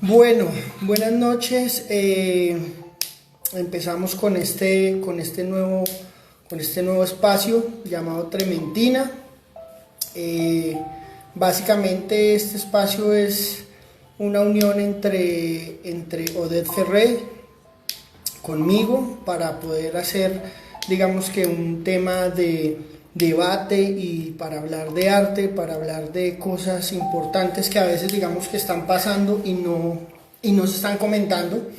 Bueno, buenas noches. Empezamos con este nuevo espacio llamado Trementina. Eh, Básicamente este espacio es una unión entre Odette Ferré conmigo para poder hacer, digamos que un tema de debate y para hablar de arte, para hablar de cosas importantes que a veces digamos que están pasando y no se están comentando.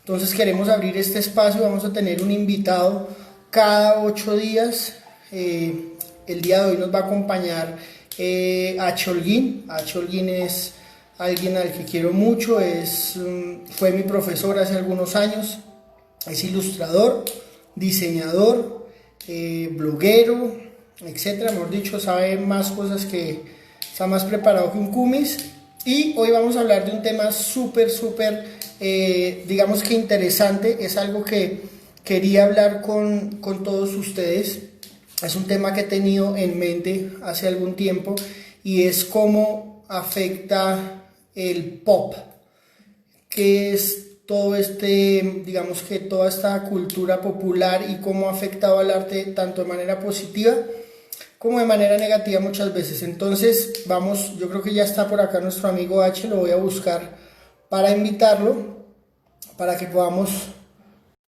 Entonces queremos abrir este espacio, vamos a tener un invitado cada 8 días. El día de hoy nos va a acompañar H. Holguín. H. Holguín es alguien al que quiero mucho, fue mi profesor hace algunos años, es ilustrador, diseñador, bloguero, etcétera. Mejor dicho, sabe más cosas está más preparado que un cumis. Y hoy vamos a hablar de un tema digamos que interesante. Es algo que quería hablar con todos ustedes. Es un tema que he tenido en mente hace algún tiempo y es cómo afecta el pop, qué es todo digamos que toda esta cultura popular y cómo ha afectado al arte tanto de manera positiva como de manera negativa muchas veces. Entonces, vamos, yo creo que ya está por acá nuestro amigo H, lo voy a buscar para invitarlo, para que podamos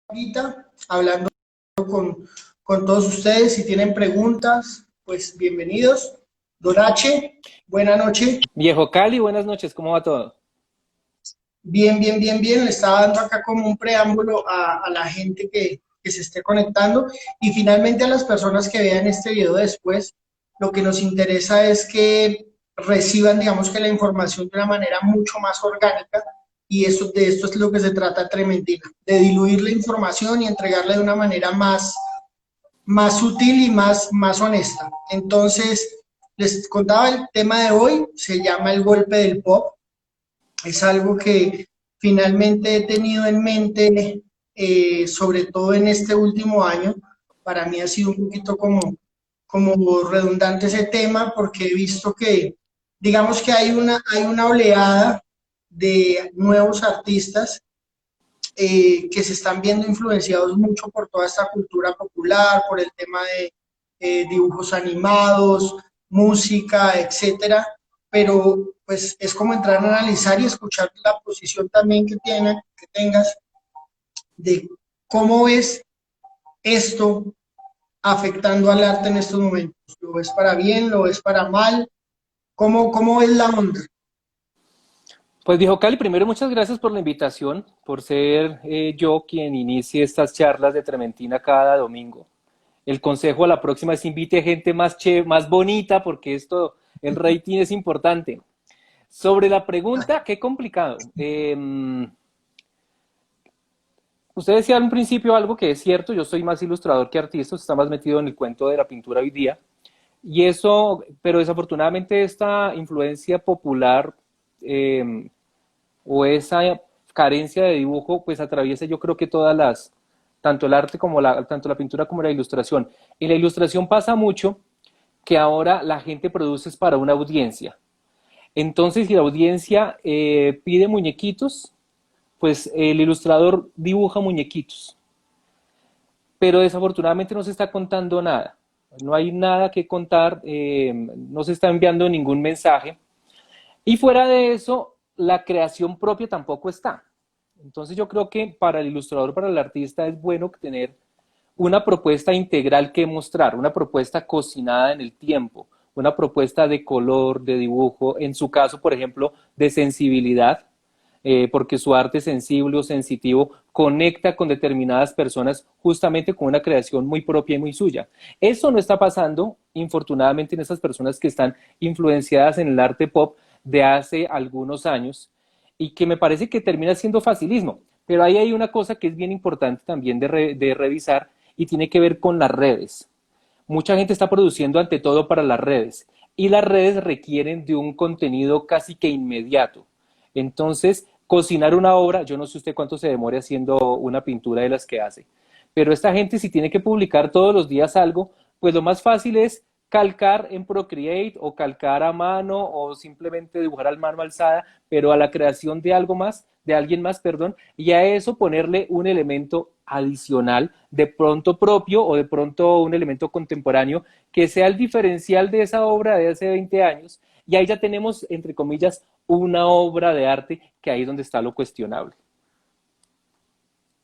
ahorita hablando con todos ustedes. Si tienen preguntas, pues bienvenidos. Don H, buena noche. Viejo Cali, buenas noches, ¿cómo va todo? Bien, bien, bien, bien. Le estaba dando acá como un preámbulo a la gente que se esté conectando y finalmente a las personas que vean este video después. Lo que nos interesa es que reciban, digamos que la información de una manera mucho más orgánica y de esto es lo que se trata Trementina, de diluir la información y entregarla de una manera más sutil y más honesta. Entonces, les contaba el tema de hoy, se llama el golpe del pop. Es algo que finalmente he tenido en mente, sobre todo en este último año. Para mí ha sido un poquito como redundante ese tema porque he visto que, digamos que hay una oleada de nuevos artistas que se están viendo influenciados mucho por toda esta cultura popular, por el tema de dibujos animados, música, etcétera, pero pues es como entrar a analizar y escuchar la posición también que tengas de cómo ves esto afectando al arte en estos momentos. ¿Lo ves para bien? ¿Lo ves para mal? ¿Cómo ves la onda? Pues viejo Cali, primero muchas gracias por la invitación, por ser yo quien inicie estas charlas de Trementina cada domingo. El consejo a la próxima es invite gente más bonita, porque el rating es importante. Sobre la pregunta, qué complicado. Usted decía al principio algo que es cierto, yo soy más ilustrador que artista, usted está más metido en el cuento de la pintura hoy día. Y eso, pero desafortunadamente esta influencia popular eh, o esa carencia de dibujo, pues atraviesa yo creo que tanto el arte como tanto la pintura como la ilustración. En la ilustración pasa mucho que ahora la gente produce es para una audiencia. Entonces, si la audiencia pide muñequitos, pues el ilustrador dibuja muñequitos. Pero desafortunadamente no se está contando nada. No hay nada que contar, no se está enviando ningún mensaje. Y fuera de eso, la creación propia tampoco está. Entonces yo creo que para el ilustrador, para el artista, es bueno tener una propuesta integral que mostrar, una propuesta cocinada en el tiempo, una propuesta de color, de dibujo, en su caso, por ejemplo, de sensibilidad, porque su arte sensible o sensitivo conecta con determinadas personas justamente con una creación muy propia y muy suya. Eso no está pasando, infortunadamente, en esas personas que están influenciadas en el arte pop de hace algunos años y que me parece que termina siendo facilismo. Pero ahí hay una cosa que es bien importante también de revisar y tiene que ver con las redes. Mucha gente está produciendo ante todo para las redes y las redes requieren de un contenido casi que inmediato. Entonces, cocinar una obra, yo no sé usted cuánto se demore haciendo una pintura de las que hace, pero esta gente si tiene que publicar todos los días algo, pues lo más fácil es calcar en Procreate o calcar a mano o simplemente dibujar a mano alzada, pero a la creación de algo más, de alguien más, perdón, y a eso ponerle un elemento adicional, de pronto propio o de pronto un elemento contemporáneo, que sea el diferencial de esa obra de hace 20 años, y ahí ya tenemos, entre comillas, una obra de arte, que ahí es donde está lo cuestionable.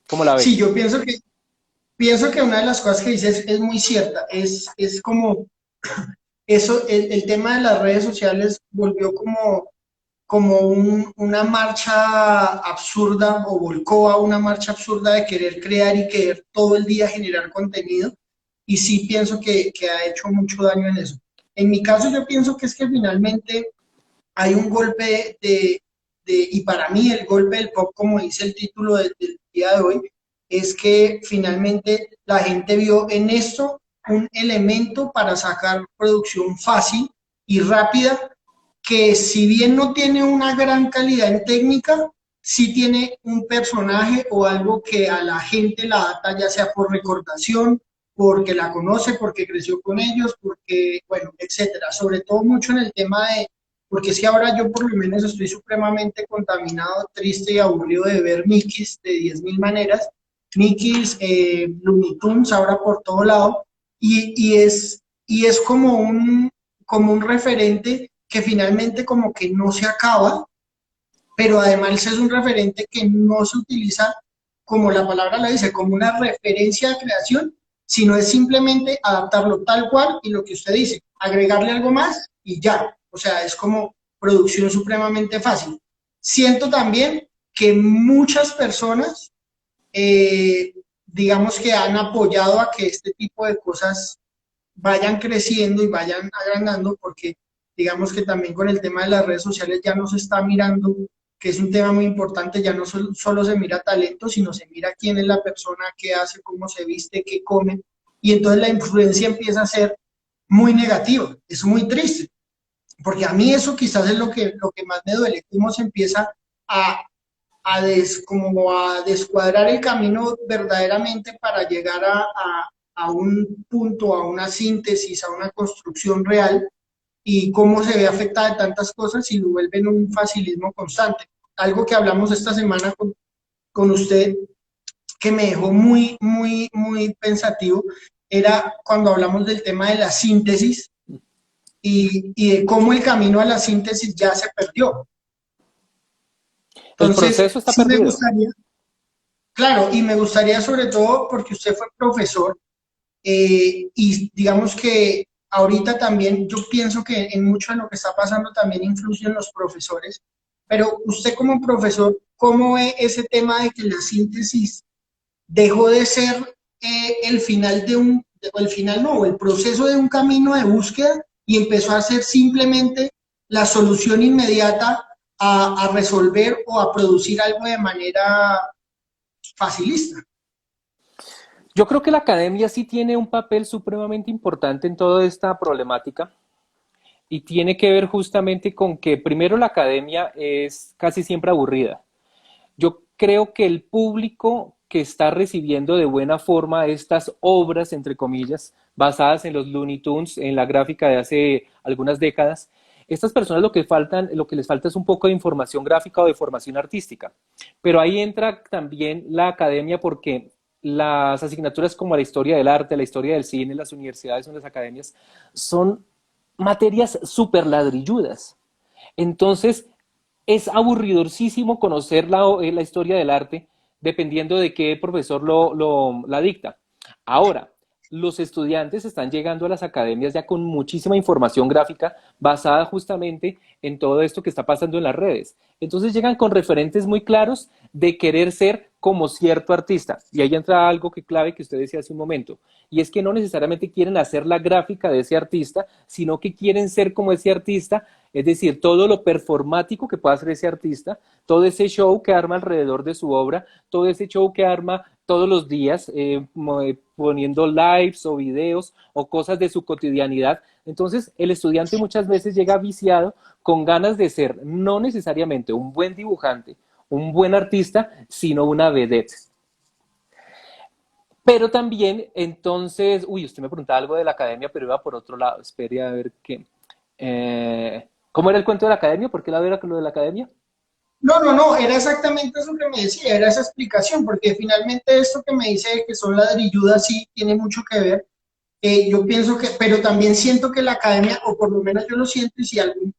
¿Cómo la ve? Sí, yo pienso que una de las cosas que dices es muy cierta. Es como eso, el tema de las redes sociales volvió como una marcha absurda o volcó a una marcha absurda de querer crear y querer todo el día generar contenido. Y sí pienso que ha hecho mucho daño en eso. En mi caso yo pienso que es que finalmente hay un golpe y para mí el golpe del pop, como dice el título del día de hoy, es que finalmente la gente vio en esto un elemento para sacar producción fácil y rápida, que si bien no tiene una gran calidad en técnica, sí tiene un personaje o algo que a la gente la ata, ya sea por recordación, porque la conoce, porque creció con ellos, porque, bueno, etcétera. Sobre todo mucho en el tema de, porque es que ahora yo por lo menos estoy supremamente contaminado, triste y aburrido de ver Mickeys de 10.000 maneras, Mickeys, Looney Tunes ahora por todo lado, y es como un referente que finalmente como que no se acaba, pero además es un referente que no se utiliza como la palabra lo dice, como una referencia de creación, sino es simplemente adaptarlo tal cual y lo que usted dice, agregarle algo más y ya. O sea, es como producción supremamente fácil. Siento también que muchas personas, eh, digamos que han apoyado a que este tipo de cosas vayan creciendo y vayan agrandando, porque digamos que también con el tema de las redes sociales ya no se está mirando, que es un tema muy importante, ya no solo se mira talento, sino se mira quién es la persona, qué hace, cómo se viste, qué come, y entonces la influencia empieza a ser muy negativa, es muy triste, porque a mí eso quizás es lo que más me duele, cómo se empieza a, como a descuadrar el camino verdaderamente para llegar a un punto, a una síntesis, a una construcción real, y cómo se ve afectada de tantas cosas y lo vuelven un facilismo constante. Algo que hablamos esta semana con usted, que me dejó muy, muy, muy pensativo, era cuando hablamos del tema de la síntesis y de cómo el camino a la síntesis ya se perdió. El Entonces, proceso está sí me perdido. gustaría, claro, y me gustaría sobre todo porque usted fue profesor, y digamos que ahorita también yo pienso que en mucho de lo que está pasando también influyen los profesores, pero usted como profesor, ¿cómo ve ese tema de que la síntesis dejó de ser el final o el final no, el proceso de un camino de búsqueda y empezó a ser simplemente la solución inmediata a resolver o a producir algo de manera facilista? Yo creo que la academia sí tiene un papel supremamente importante en toda esta problemática y tiene que ver justamente con que primero la academia es casi siempre aburrida. Yo creo que el público que está recibiendo de buena forma estas obras, entre comillas, basadas en los Looney Tunes, en la gráfica de hace algunas décadas, estas personas lo que les falta es un poco de información gráfica o de formación artística. Pero ahí entra también la academia porque las asignaturas como la historia del arte, la historia del cine, las universidades o las academias son materias súper ladrilludas. Entonces, es aburridorcísimo conocer la historia del arte dependiendo de qué profesor la dicta. Ahora, los estudiantes están llegando a las academias ya con muchísima información gráfica basada justamente en todo esto que está pasando en las redes. Entonces llegan con referentes muy claros de querer ser como cierto artista. Y ahí entra algo que clave que usted decía hace un momento. Y es que no necesariamente quieren hacer la gráfica de ese artista, sino que quieren ser como ese artista, es decir, todo lo performático que pueda hacer ese artista, todo ese show que arma alrededor de su obra, todo ese show que arma todos los días, poniendo lives o videos o cosas de su cotidianidad. Entonces, el estudiante muchas veces llega viciado con ganas de ser no necesariamente un buen dibujante, un buen artista, sino una vedette. Pero también, entonces, uy, usted me preguntaba algo de la academia, pero iba por otro lado. Espere a ver qué. ¿Cómo era el cuento de la academia? ¿Por qué lado era lo de la academia? No, no, no, era exactamente eso que me decía, era esa explicación, porque finalmente esto que me dice que son ladrilludas sí tiene mucho que ver. Yo pienso que, pero también siento que la academia, o por lo menos yo lo siento, y si algún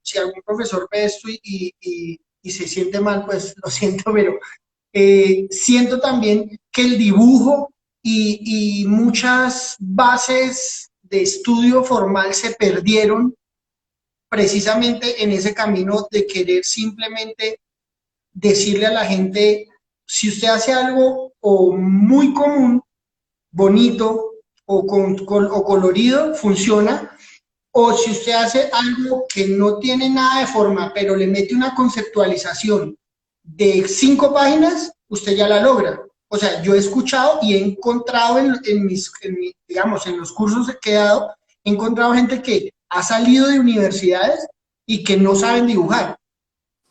profesor ve esto y se siente mal, pues lo siento, pero siento también que el dibujo y muchas bases de estudio formal se perdieron precisamente en ese camino de querer simplemente decirle a la gente, si usted hace algo o muy común, bonito o colorido, funciona, o si usted hace algo que no tiene nada de forma, pero le mete una conceptualización de 5 páginas, usted ya la logra. O sea, yo he escuchado y he encontrado digamos, en los cursos que he dado, he encontrado gente que ha salido de universidades y que no saben dibujar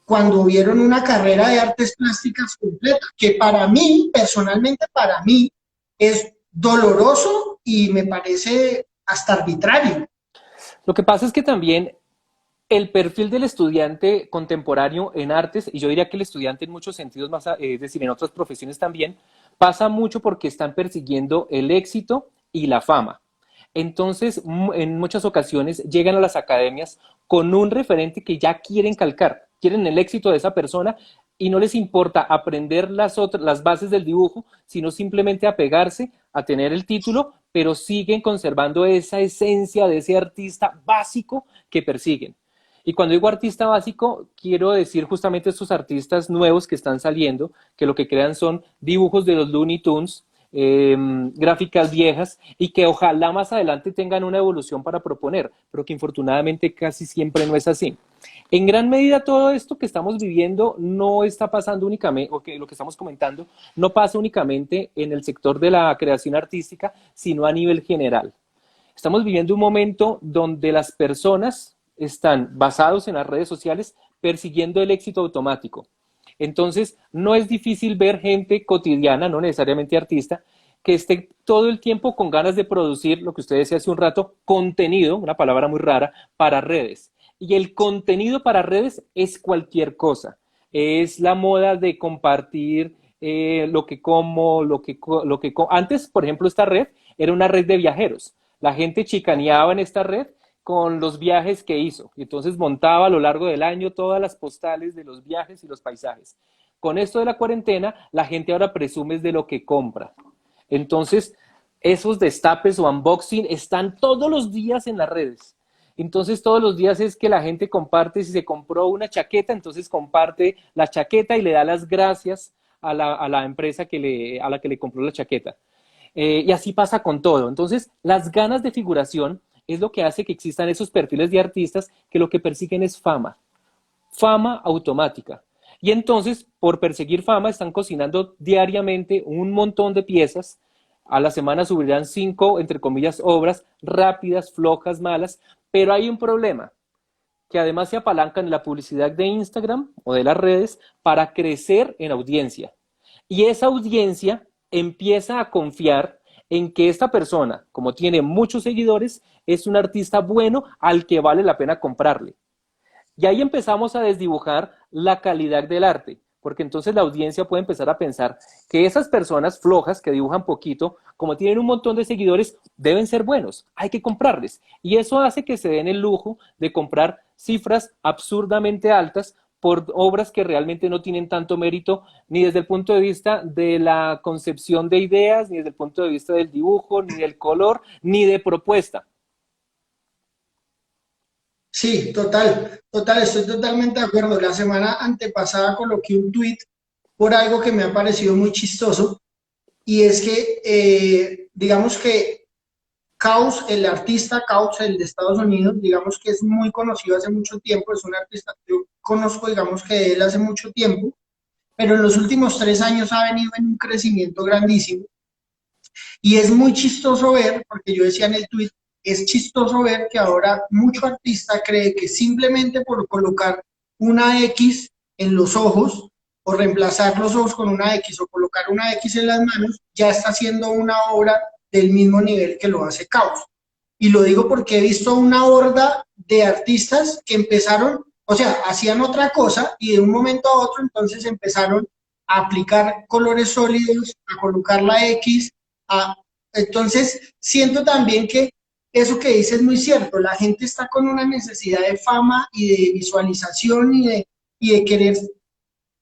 cuando vieron una carrera de artes plásticas completa, que para mí, personalmente para mí, es doloroso y me parece hasta arbitrario. Lo que pasa es que también el perfil del estudiante contemporáneo en artes, y yo diría que el estudiante en muchos sentidos más, es decir, en otras profesiones también, pasa mucho porque están persiguiendo el éxito y la fama. Entonces, en muchas ocasiones llegan a las academias con un referente que ya quieren calcar, quieren el éxito de esa persona y no les importa aprender las bases del dibujo, sino simplemente apegarse a tener el título, pero siguen conservando esa esencia de ese artista básico que persiguen. Y cuando digo artista básico, quiero decir justamente estos artistas nuevos que están saliendo, que lo que crean son dibujos de los Looney Tunes, gráficas viejas y que ojalá más adelante tengan una evolución para proponer, pero que infortunadamente casi siempre no es así. En gran medida todo esto que estamos viviendo no está pasando únicamente, o que lo que estamos comentando, no pasa únicamente en el sector de la creación artística, sino a nivel general. Estamos viviendo un momento donde las personas están basados en las redes sociales persiguiendo el éxito automático. Entonces, no es difícil ver gente cotidiana, no necesariamente artista, que esté todo el tiempo con ganas de producir, lo que usted decía hace un rato, contenido, una palabra muy rara, para redes. Y el contenido para redes es cualquier cosa. Es la moda de compartir lo que como, Antes, por ejemplo, esta red era una red de viajeros. La gente chicaneaba en esta red con los viajes que hizo. Y entonces montaba a lo largo del año todas las postales de los viajes y los paisajes. Con esto de la cuarentena, la gente ahora presume de lo que compra. Entonces, esos destapes o unboxing están todos los días en las redes. Entonces, todos los días es que la gente comparte, si se compró una chaqueta, entonces comparte la chaqueta y le da las gracias a la empresa a la que le compró la chaqueta. Y así pasa con todo. Entonces, las ganas de figuración es lo que hace que existan esos perfiles de artistas que lo que persiguen es fama, fama automática. Y entonces, por perseguir fama, están cocinando diariamente un montón de piezas. A la semana subirán 5, entre comillas, obras rápidas, flojas, malas. Pero hay un problema, que además se apalancan en la publicidad de Instagram o de las redes para crecer en audiencia. Y esa audiencia empieza a confiar en que esta persona, como tiene muchos seguidores, es un artista bueno al que vale la pena comprarle. Y ahí empezamos a desdibujar la calidad del arte, porque entonces la audiencia puede empezar a pensar que esas personas flojas que dibujan poquito, como tienen un montón de seguidores, deben ser buenos, hay que comprarles. Y eso hace que se den el lujo de comprar cifras absurdamente altas por obras que realmente no tienen tanto mérito, ni desde el punto de vista de la concepción de ideas, ni desde el punto de vista del dibujo, ni del color, ni de propuesta. Sí, total, total, estoy totalmente de acuerdo. La semana antepasada coloqué un tweet por algo que me ha parecido muy chistoso y es que, digamos que Kaus, el artista Kaus, el de Estados Unidos, digamos que es muy conocido hace mucho tiempo, es un artista que yo conozco, digamos que de él hace mucho tiempo, pero en los últimos 3 años ha venido en un crecimiento grandísimo. Y es muy chistoso ver, porque yo decía en el tweet, es chistoso ver que ahora mucho artista cree que simplemente por colocar una X en los ojos o reemplazar los ojos con una X o colocar una X en las manos, ya está haciendo una obra del mismo nivel que lo hace Caos. Y lo digo porque he visto una horda de artistas que empezaron, o sea, hacían otra cosa y de un momento a otro entonces empezaron a aplicar colores sólidos, a colocar la X, entonces siento también que eso que dice es muy cierto, la gente está con una necesidad de fama y de visualización y de querer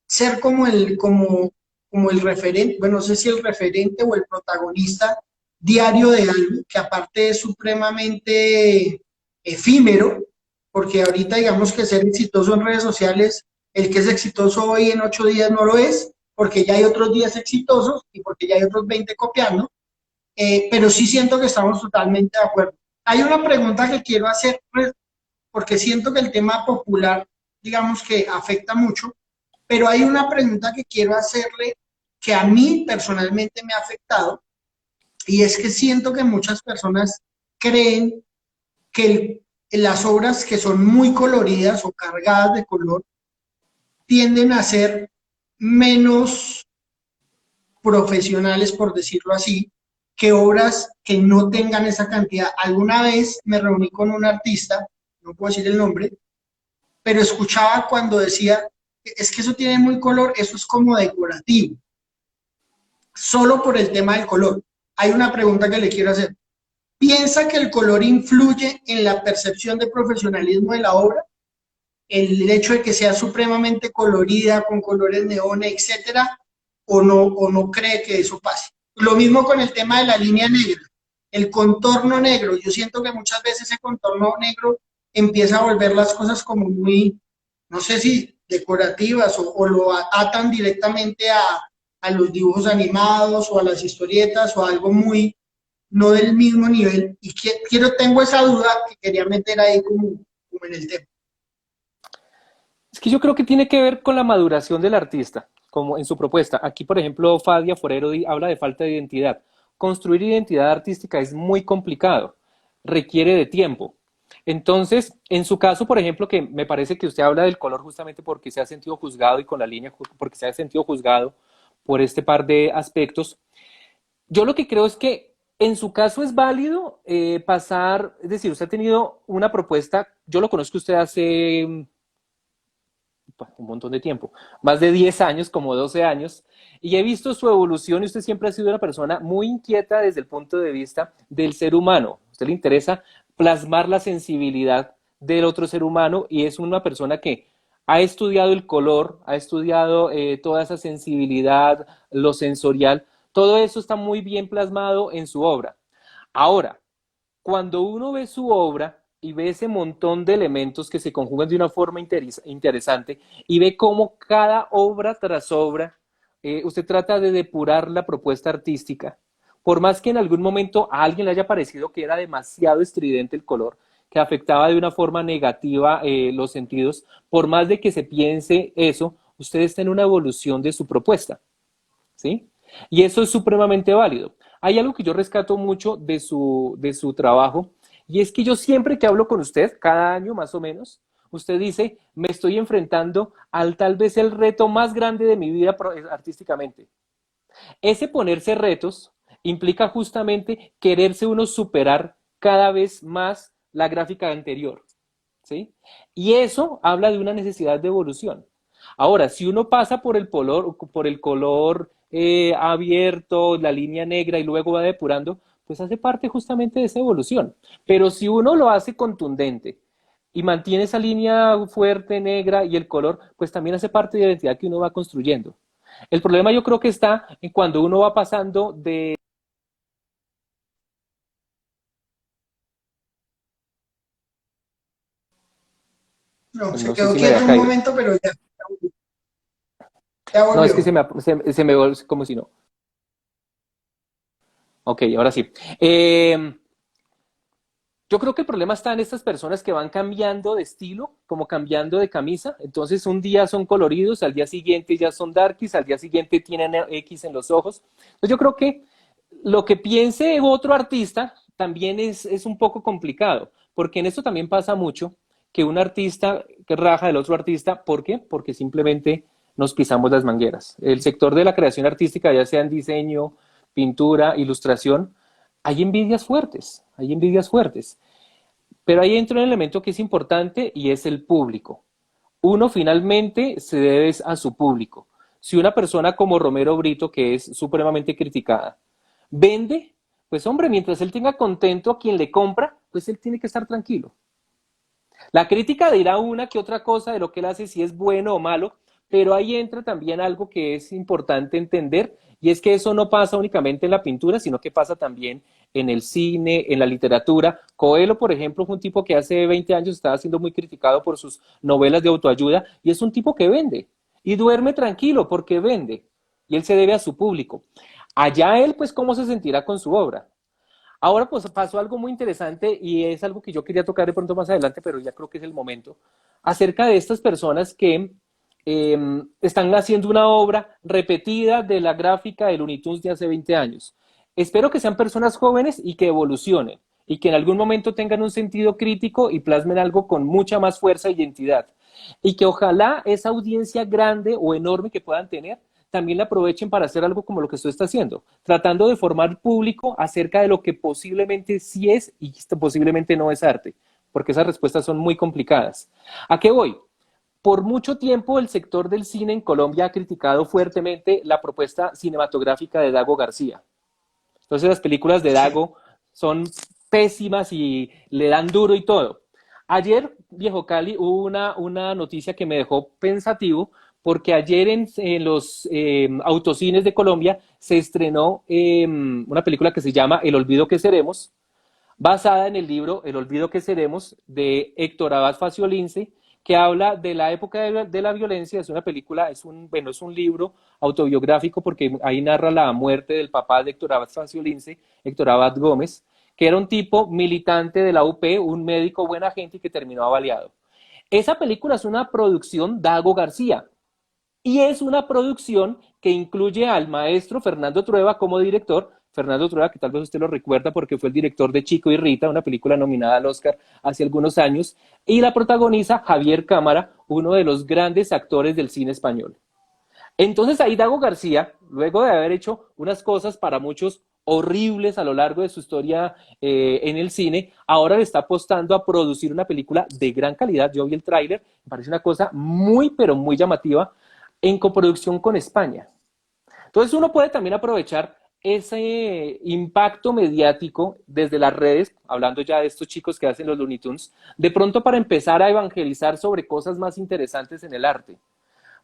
ser como el referente, bueno, no sé si el referente o el protagonista diario de algo, que aparte es supremamente efímero, porque ahorita digamos que ser exitoso en redes sociales, el que es exitoso hoy en 8 días no lo es, porque ya hay otros días exitosos y porque ya hay otros 20 copiando, pero sí siento que estamos totalmente de acuerdo. Hay una pregunta que quiero hacer, pues, porque siento que el tema popular, digamos que afecta mucho, pero hay una pregunta que quiero hacerle que a mí personalmente me ha afectado, y es que siento que muchas personas creen que las obras que son muy coloridas o cargadas de color tienden a ser menos profesionales, por decirlo así, que obras que no tengan esa cantidad. Alguna vez me reuní con un artista, no puedo decir el nombre, pero escuchaba cuando decía, es que eso tiene muy color, eso es como decorativo, solo por el tema del color. Hay una pregunta que le quiero hacer. ¿Piensa que el color influye en la percepción de profesionalismo de la obra? El hecho de que sea supremamente colorida, con colores neones, etcétera, o no cree que eso pase. Lo mismo con el tema de la línea negra, el contorno negro. Yo siento que muchas veces ese contorno negro empieza a volver las cosas como muy, no sé si decorativas o lo atan directamente a los dibujos animados o a las historietas o a algo muy no del mismo nivel. Y tengo esa duda que quería meter ahí como en el tema. Es que yo creo que tiene que ver con la maduración del artista, como en su propuesta. Aquí, por ejemplo, Fadia Forero habla de falta de identidad. Construir identidad artística es muy complicado, requiere de tiempo. Entonces, en su caso, por ejemplo, que me parece que usted habla del color justamente porque se ha sentido juzgado y con la línea, porque se ha sentido juzgado por este par de aspectos, yo lo que creo es que en su caso es válido pasar, es decir, usted ha tenido una propuesta, yo lo conozco usted hace un montón de tiempo, más de 10 años, como 12 años, y he visto su evolución y usted siempre ha sido una persona muy inquieta desde el punto de vista del ser humano. A usted le interesa plasmar la sensibilidad del otro ser humano y es una persona que ha estudiado el color, ha estudiado toda esa sensibilidad, lo sensorial, todo eso está muy bien plasmado en su obra. Ahora, cuando uno ve su obra y ve ese montón de elementos que se conjugan de una forma interesante y ve cómo cada obra tras obra usted trata de depurar la propuesta artística, por más que en algún momento a alguien le haya parecido que era demasiado estridente el color, que afectaba de una forma negativa los sentidos, por más de que se piense eso, usted está en una evolución de su propuesta, ¿sí? Y eso es supremamente válido. Hay algo que yo rescato mucho de su trabajo, y es que yo siempre que hablo con usted, cada año más o menos, usted dice, me estoy enfrentando al tal vez el reto más grande de mi vida artísticamente. Ese ponerse retos implica justamente quererse uno superar cada vez más la gráfica anterior, ¿sí? Y eso habla de una necesidad de evolución. Ahora, si uno pasa por el color abierto, la línea negra y luego va depurando, pues hace parte justamente de esa evolución. Pero si uno lo hace contundente y mantiene esa línea fuerte, negra y el color, pues también hace parte de la identidad que uno va construyendo. El problema yo creo que está en cuando uno va pasando de... No, se No sé quedó si me había quieto un caído. momento, pero ya No, es que volvió. se me vuelve como si no. Ok, ahora sí. Yo creo que el problema está en estas personas que van cambiando de estilo, como cambiando de camisa. Entonces, un día son coloridos, al día siguiente ya son darkies, al día siguiente tienen X en los ojos. Entonces, yo creo que lo que piense otro artista también es un poco complicado, porque en esto también pasa mucho que un artista que raja del otro artista, ¿por qué? Porque simplemente nos pisamos las mangueras. El sector de la creación artística, ya sea en diseño, pintura, ilustración, hay envidias fuertes, hay envidias fuertes. Pero ahí entra un elemento que es importante y es el público. Uno finalmente se debe a su público. Si una persona como Romero Brito, que es supremamente criticada, vende, pues hombre, mientras él tenga contento a quien le compra, pues él tiene que estar tranquilo. La crítica dirá una que otra cosa de lo que él hace, si es bueno o malo, pero ahí entra también algo que es importante entender, y es que eso no pasa únicamente en la pintura, sino que pasa también en el cine, en la literatura. Coelho, por ejemplo, fue un tipo que hace 20 años estaba siendo muy criticado por sus novelas de autoayuda, y es un tipo que vende, y duerme tranquilo porque vende, y él se debe a su público. Allá él, pues, ¿cómo se sentirá con su obra? Ahora pues pasó algo muy interesante y es algo que yo quería tocar de pronto más adelante, pero ya creo que es el momento, acerca de estas personas que están haciendo una obra repetida de la gráfica de Looney Tunes de hace 20 años. Espero que sean personas jóvenes y que evolucionen y que en algún momento tengan un sentido crítico y plasmen algo con mucha más fuerza e identidad. Y que ojalá esa audiencia grande o enorme que puedan tener también la aprovechen para hacer algo como lo que usted está haciendo, tratando de formar público acerca de lo que posiblemente sí es y posiblemente no es arte, porque esas respuestas son muy complicadas. ¿A qué voy? Por mucho tiempo el sector del cine en Colombia ha criticado fuertemente la propuesta cinematográfica de Dago García. Entonces las películas de Sí. Dago son pésimas y le dan duro y todo. Ayer, Viejo Cali, hubo una noticia que me dejó pensativo porque ayer en los autocines de Colombia se estrenó una película que se llama El olvido que seremos, basada en el libro El olvido que seremos de Héctor Abad Faciolince, que habla de la época de la violencia. Es una película, bueno, es un libro autobiográfico porque ahí narra la muerte del papá de Héctor Abad Faciolince, Héctor Abad Gómez, que era un tipo militante de la UP, un médico buena gente y que terminó avaliado. Esa película es una producción Dago García, y es una producción que incluye al maestro Fernando Trueba como director. Fernando Trueba, que tal vez usted lo recuerda porque fue el director de Chico y Rita, una película nominada al Oscar hace algunos años, y la protagoniza Javier Cámara, uno de los grandes actores del cine español. Entonces ahí Dago García, luego de haber hecho unas cosas para muchos horribles a lo largo de su historia en el cine, ahora le está apostando a producir una película de gran calidad. Yo vi el tráiler, me parece una cosa muy, pero muy llamativa, en coproducción con España. Entonces uno puede también aprovechar ese impacto mediático desde las redes, hablando ya de estos chicos que hacen los Looney Tunes, de pronto para empezar a evangelizar sobre cosas más interesantes en el arte,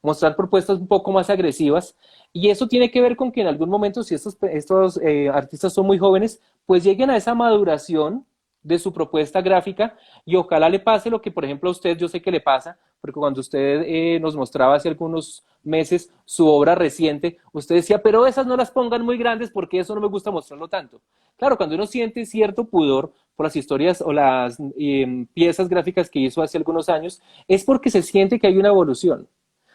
mostrar propuestas un poco más agresivas, y eso tiene que ver con que en algún momento, si estos artistas son muy jóvenes, pues lleguen a esa maduración de su propuesta gráfica, y ojalá le pase lo que, por ejemplo, a usted yo sé que le pasa, porque cuando usted nos mostraba hace algunos meses su obra reciente, usted decía, pero esas no las pongan muy grandes porque eso no me gusta mostrarlo tanto. Claro, cuando uno siente cierto pudor por las historias o las piezas gráficas que hizo hace algunos años, es porque se siente que hay una evolución.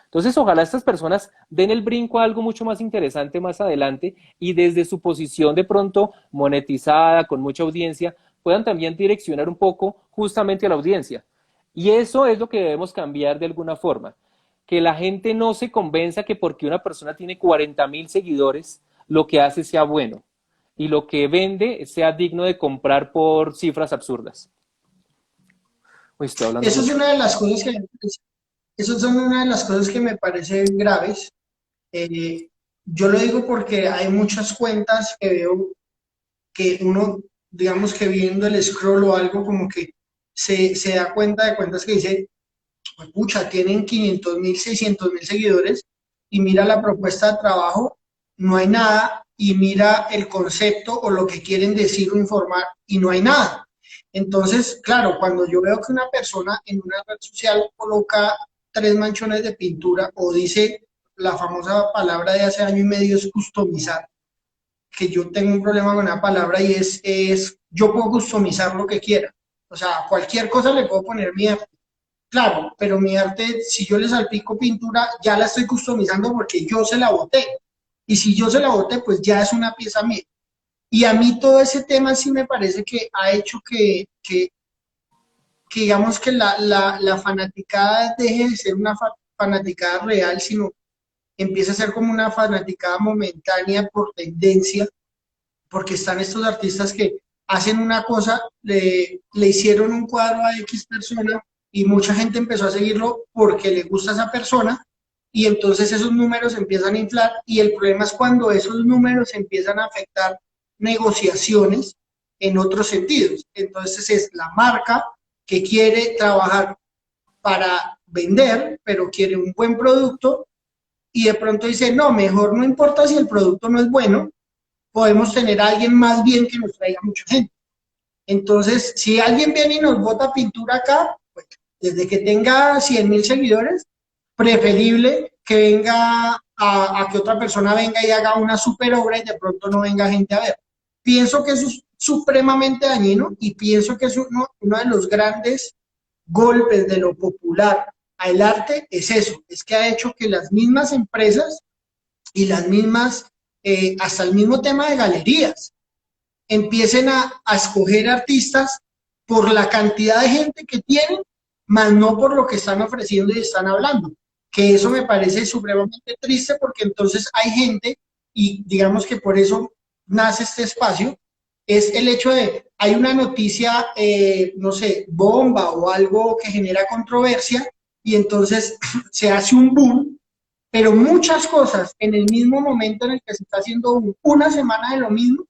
Entonces, ojalá estas personas den el brinco a algo mucho más interesante más adelante y desde su posición de pronto monetizada, con mucha audiencia, puedan también direccionar un poco justamente a la audiencia. Y eso es lo que debemos cambiar de alguna forma. Que la gente no se convenza que porque una persona tiene 40,000 seguidores, lo que hace sea bueno y lo que vende sea digno de comprar por cifras absurdas. Uy, estoy hablando Eso es mucho. una de las cosas que, eso son una de las cosas que me parecen graves. Eh, yo lo digo porque hay muchas cuentas que veo que uno, digamos que viendo el scroll o algo como que se da cuenta de cuentas que dice, "Pues, pucha, tienen 500.000, 600.000 seguidores y mira la propuesta de trabajo, no hay nada, y mira el concepto o lo que quieren decir o informar y no hay nada. Entonces, claro, cuando yo veo que una persona en una red social coloca 3 manchones de pintura o dice la famosa palabra de hace año y medio es customizar, que yo tengo un problema con la palabra y es yo puedo customizar lo que quiera. O sea, cualquier cosa le puedo poner mi arte. Claro, pero mi arte, si yo le salpico pintura, ya la estoy customizando porque yo se la boté. Y si yo se la boté, pues ya es una pieza mía. Y a mí todo ese tema sí me parece que ha hecho digamos que la fanaticada deje de ser una fanaticada real, sino empieza a ser como una fanaticada momentánea por tendencia, porque están estos artistas que hacen una cosa, le hicieron un cuadro a X persona y mucha gente empezó a seguirlo porque le gusta a esa persona y entonces esos números empiezan a inflar y el problema es cuando esos números empiezan a afectar negociaciones en otros sentidos. Entonces es la marca que quiere trabajar para vender, pero quiere un buen producto y de pronto dice, no, mejor no importa si el producto no es bueno, podemos tener a alguien más bien que nos traiga mucha gente. Entonces, si alguien viene y nos bota pintura acá, pues, desde que tenga 100.000 seguidores, preferible que venga a que otra persona venga y haga una super obra y de pronto no venga gente a ver. Pienso que eso es supremamente dañino y pienso que es uno de los grandes golpes de lo popular al arte, es eso, es que ha hecho que las mismas empresas y las mismas, hasta el mismo tema de galerías, empiecen a escoger artistas por la cantidad de gente que tienen, más no por lo que están ofreciendo y están hablando. Que eso me parece supremamente triste porque entonces hay gente, y digamos que por eso nace este espacio, es el hecho de, hay una noticia, no sé, bomba o algo que genera controversia, y entonces se hace un boom, pero muchas cosas en el mismo momento en el que se está haciendo una semana de lo mismo,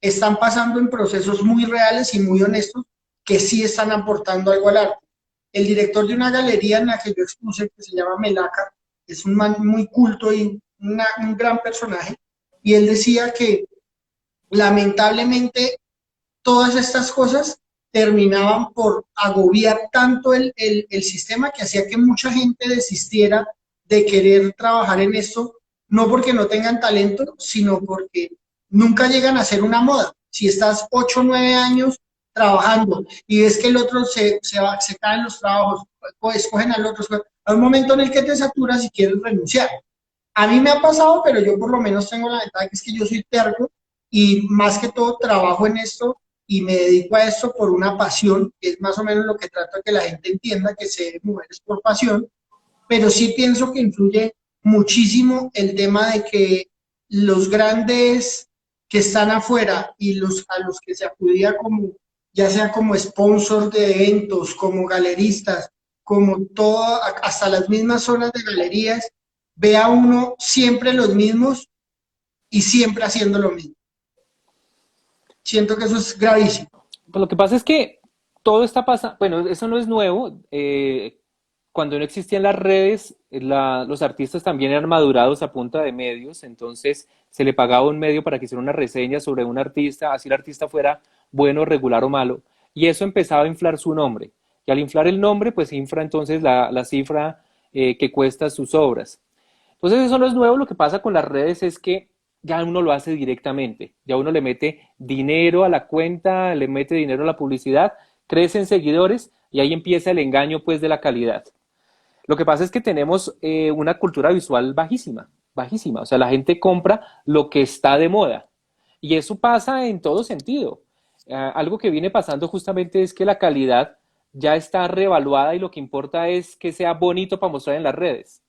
están pasando en procesos muy reales y muy honestos que sí están aportando algo al arte. El director de una galería en la que yo expuse, que se llama Melaca, es un man muy culto y un gran personaje, y él decía que lamentablemente todas estas cosas terminaban por agobiar tanto el sistema que hacía que mucha gente desistiera de querer trabajar en esto, no porque no tengan talento, sino porque nunca llegan a ser una moda. Si estás 8 o 9 años trabajando y ves que el otro se cae en los trabajos, o escogen al otro, hay un momento en el que te saturas y quieres renunciar. A mí me ha pasado, pero yo por lo menos tengo la ventaja que es que yo soy terco y más que todo trabajo en esto y me dedico a esto por una pasión, que es más o menos lo que trato de que la gente entienda, que se mujeres por pasión, pero sí pienso que influye muchísimo el tema de que los grandes que están afuera y a los que se acudía como, ya sea como sponsor de eventos, como galeristas, como todo, hasta las mismas zonas de galerías, ve a uno siempre los mismos y siempre haciendo lo mismo. Siento que eso es gravísimo. Pues lo que pasa es que todo está pasando, bueno, eso no es nuevo. Cuando no existían las redes, los artistas también eran madurados a punta de medios, entonces se le pagaba un medio para que hiciera una reseña sobre un artista, así el artista fuera bueno, regular o malo, y eso empezaba a inflar su nombre. Y al inflar el nombre, pues infla entonces la cifra que cuesta sus obras. Entonces eso no es nuevo, lo que pasa con las redes es que ya uno lo hace directamente, ya uno le mete dinero a la cuenta, le mete dinero a la publicidad, crecen seguidores y ahí empieza el engaño pues de la calidad. Lo que pasa es que tenemos una cultura visual bajísima, bajísima, o sea, la gente compra lo que está de moda y eso pasa en todo sentido. Algo que viene pasando justamente es que la calidad ya está revaluada y lo que importa es que sea bonito para mostrar en las redes.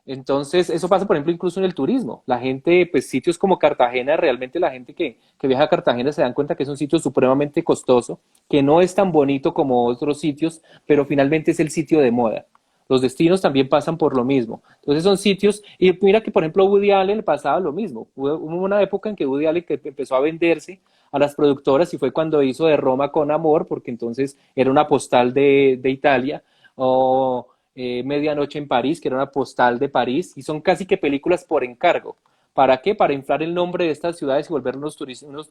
Entonces, eso pasa, por ejemplo, incluso en el turismo. La gente, pues sitios como Cartagena, realmente la gente que viaja a Cartagena se dan cuenta que es un sitio supremamente costoso, que no es tan bonito como otros sitios, pero finalmente es el sitio de moda. Los destinos también pasan por lo mismo. Entonces son sitios, y mira que por ejemplo Woody Allen le pasaba lo mismo. Hubo una época en que Woody Allen que empezó a venderse a las productoras y fue cuando hizo De Roma con Amor, porque entonces era una postal de Italia, o Medianoche en París, que era una postal de París, y son casi que películas por encargo. ¿Para qué? Para inflar el nombre de estas ciudades y volver unos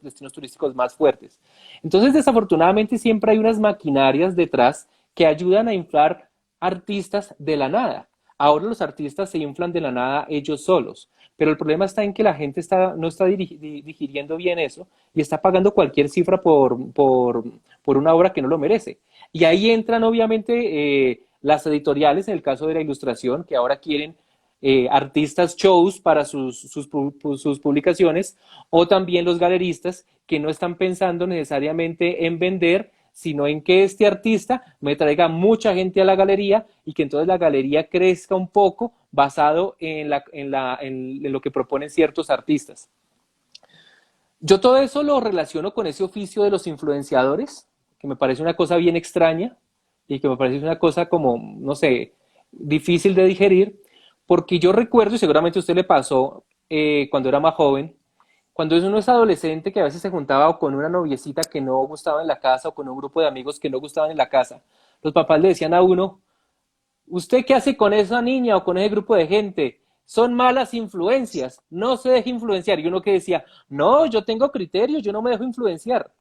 destinos turísticos más fuertes. Entonces, desafortunadamente, siempre hay unas maquinarias detrás que ayudan a inflar artistas de la nada. Ahora los artistas se inflan de la nada ellos solos, pero el problema está en que la gente no está digiriendo bien eso y está pagando cualquier cifra por una obra que no lo merece. Y ahí entran obviamente las editoriales, en el caso de la ilustración, que ahora quieren artistas shows para sus publicaciones, o también los galeristas que no están pensando necesariamente en vender, sino en que este artista me traiga mucha gente a la galería y que entonces la galería crezca un poco basado en lo que proponen ciertos artistas. Yo todo eso lo relaciono con ese oficio de los influenciadores, que me parece una cosa bien extraña y que me parece una cosa como, no sé, difícil de digerir, porque yo recuerdo, y seguramente a usted le pasó cuando era más joven, cuando uno es adolescente que a veces se juntaba o con una noviecita que no gustaba en la casa o con un grupo de amigos que no gustaban en la casa, los papás le decían a uno, ¿usted qué hace con esa niña o con ese grupo de gente? Son malas influencias, no se deje influenciar. Y uno que decía, no, yo tengo criterios, yo no me dejo influenciar.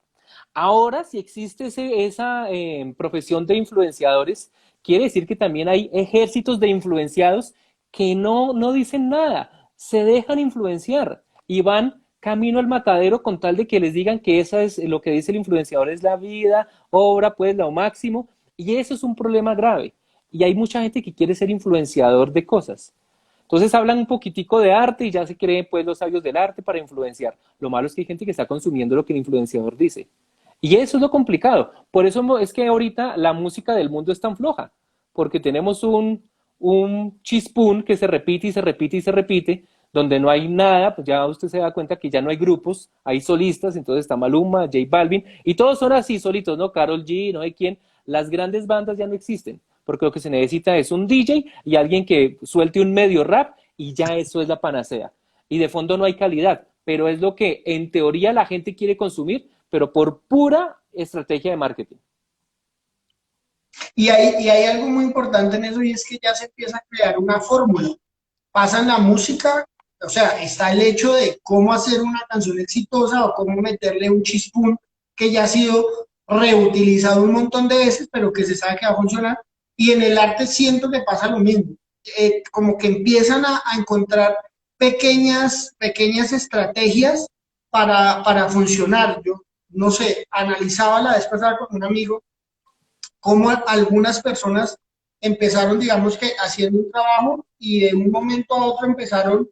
Ahora, si existe esa profesión de influenciadores, quiere decir que también hay ejércitos de influenciados que no dicen nada, se dejan influenciar y van camino al matadero con tal de que les digan que esa es lo que dice el influenciador es la vida, obra, pues lo máximo, y eso es un problema grave. Y hay mucha gente que quiere ser influenciador de cosas. Entonces hablan un poquitico de arte y ya se creen pues los sabios del arte para influenciar. Lo malo es que hay gente que está consumiendo lo que el influenciador dice. Y eso es lo complicado. Por eso es que ahorita la música del mundo es tan floja. Porque tenemos un chispún que se repite y se repite y se repite, donde no hay nada, pues ya usted se da cuenta que ya no hay grupos, hay solistas, entonces está Maluma, J Balvin, y todos son así solitos, ¿no? Karol G, no hay quién. Las grandes bandas ya no existen, porque lo que se necesita es un DJ y alguien que suelte un medio rap y ya eso es la panacea. Y de fondo no hay calidad, pero es lo que en teoría la gente quiere consumir, pero por pura estrategia de marketing. Y hay algo muy importante en eso y es que ya se empieza a crear una fórmula. Pasan la música, o sea, está el hecho de cómo hacer una canción exitosa o cómo meterle un chispún que ya ha sido reutilizado un montón de veces, pero que se sabe que va a funcionar. Y en el arte siento que pasa lo mismo. Como que empiezan a encontrar pequeñas estrategias para funcionar. Yo, no sé, analizaba la vez pasada con un amigo cómo algunas personas empezaron, digamos que haciendo un trabajo y de un momento a otro empezaron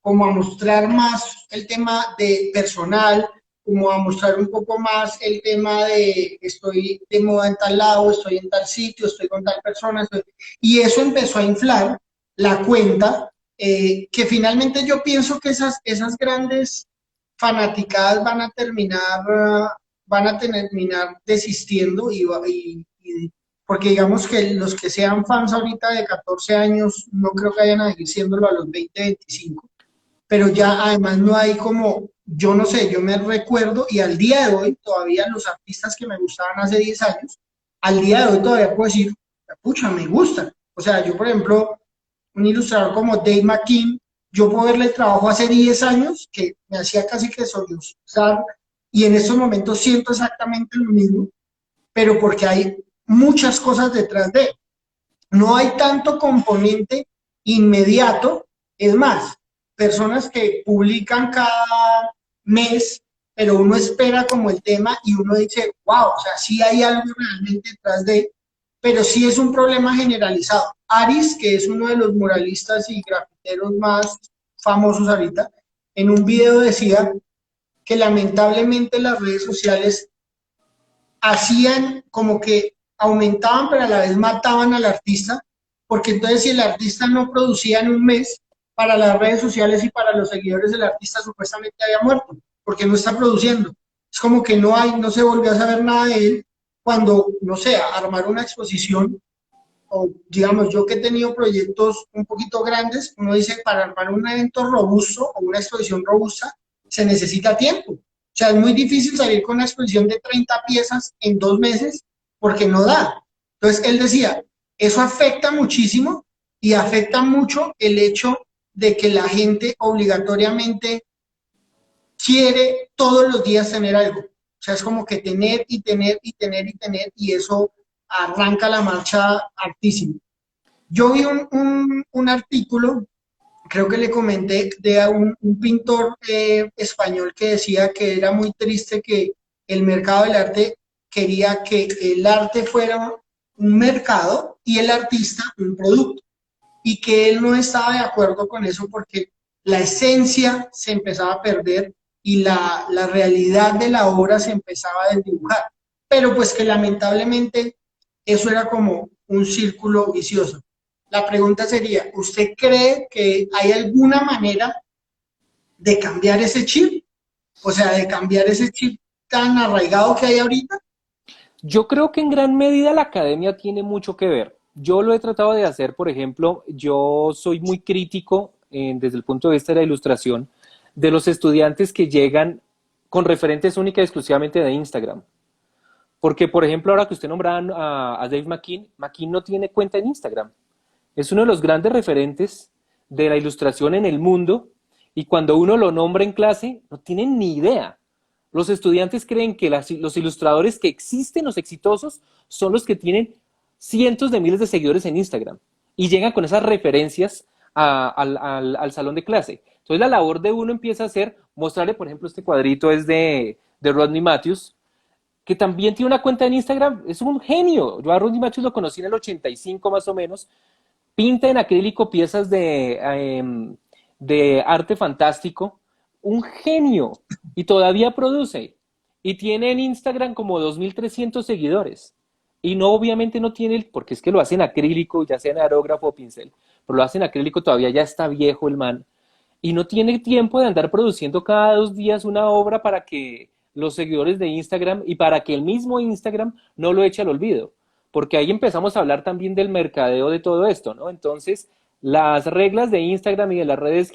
como a mostrar más el tema de personal, como a mostrar un poco más el tema de estoy de moda en tal lado, estoy en tal sitio, estoy con tal persona, y eso empezó a inflar la cuenta, que finalmente yo pienso que esas grandes fanaticadas van a terminar desistiendo porque digamos que los que sean fans ahorita de 14 años no creo que vayan a seguir siéndolo a los 20, 25, pero ya además no hay como, yo no sé, yo me recuerdo y al día de hoy todavía los artistas que me gustaban hace 10 años, al día de hoy todavía puedo decir, pucha, me gustan. O sea, yo por ejemplo, un ilustrador como Dave McKean, yo puedo verle el trabajo hace 10 años que me hacía casi que sollozar y en estos momentos siento exactamente lo mismo, pero porque hay muchas cosas detrás de él. No hay tanto componente inmediato, es más, personas que publican cada mes, pero uno espera como el tema y uno dice, wow, o sea, sí hay algo realmente detrás de, pero sí es un problema generalizado. Aris, que es uno de los muralistas y grafiteros más famosos ahorita, en un video decía que lamentablemente las redes sociales hacían como que aumentaban, pero a la vez mataban al artista, porque entonces si el artista no producía en un mes, para las redes sociales y para los seguidores del artista supuestamente había muerto, porque no está produciendo. Es como que no se volvió a saber nada de él cuando, no sé, armar una exposición, o digamos, yo que he tenido proyectos un poquito grandes, uno dice, para armar un evento robusto o una exposición robusta, se necesita tiempo. O sea, es muy difícil salir con una exposición de 30 piezas en 2 meses porque no da. Entonces, él decía, eso afecta muchísimo y afecta mucho el hecho de que la gente obligatoriamente quiere todos los días tener algo. O sea, es como que tener y tener y tener y tener y eso arranca la marcha altísimo. Yo vi un artículo, creo que le comenté, de un pintor español que decía que era muy triste que el mercado del arte quería que el arte fuera un mercado y el artista un producto, y que él no estaba de acuerdo con eso porque la esencia se empezaba a perder y la realidad de la obra se empezaba a desdibujar. pero pues que lamentablemente eso era como un círculo vicioso. La pregunta sería, ¿usted cree que hay alguna manera de cambiar ese chip? O sea, de cambiar ese chip tan arraigado que hay ahorita. Yo creo que en gran medida la academia tiene mucho que ver. Yo lo he tratado de hacer, por ejemplo, yo soy muy crítico desde el punto de vista de la ilustración de los estudiantes que llegan con referentes única y exclusivamente de Instagram. Porque, por ejemplo, ahora que usted nombraba a Dave McKean, McKean no tiene cuenta en Instagram. Es uno de los grandes referentes de la ilustración en el mundo y cuando uno lo nombra en clase no tienen ni idea. Los estudiantes creen que los ilustradores que existen, los exitosos, son los que tienen cientos de miles de seguidores en Instagram y llegan con esas referencias al salón de clase. Entonces la labor de uno empieza a ser mostrarle, por ejemplo, este cuadrito es de Rodney Matthews, que también tiene una cuenta en Instagram, es un genio. Yo a Rodney Matthews lo conocí en el 85 más o menos, pinta en acrílico piezas de arte fantástico, un genio, y todavía produce. Y tiene en Instagram como 2.300 seguidores. Y no, obviamente no tiene, porque es que lo hace en acrílico, ya sea en aerógrafo o pincel, pero lo hace en acrílico, todavía ya está viejo el man. Y no tiene tiempo de andar produciendo cada 2 días una obra para que los seguidores de Instagram y para que el mismo Instagram no lo eche al olvido porque ahí empezamos a hablar también del mercadeo de todo esto, ¿no? Entonces, las reglas de Instagram y de las redes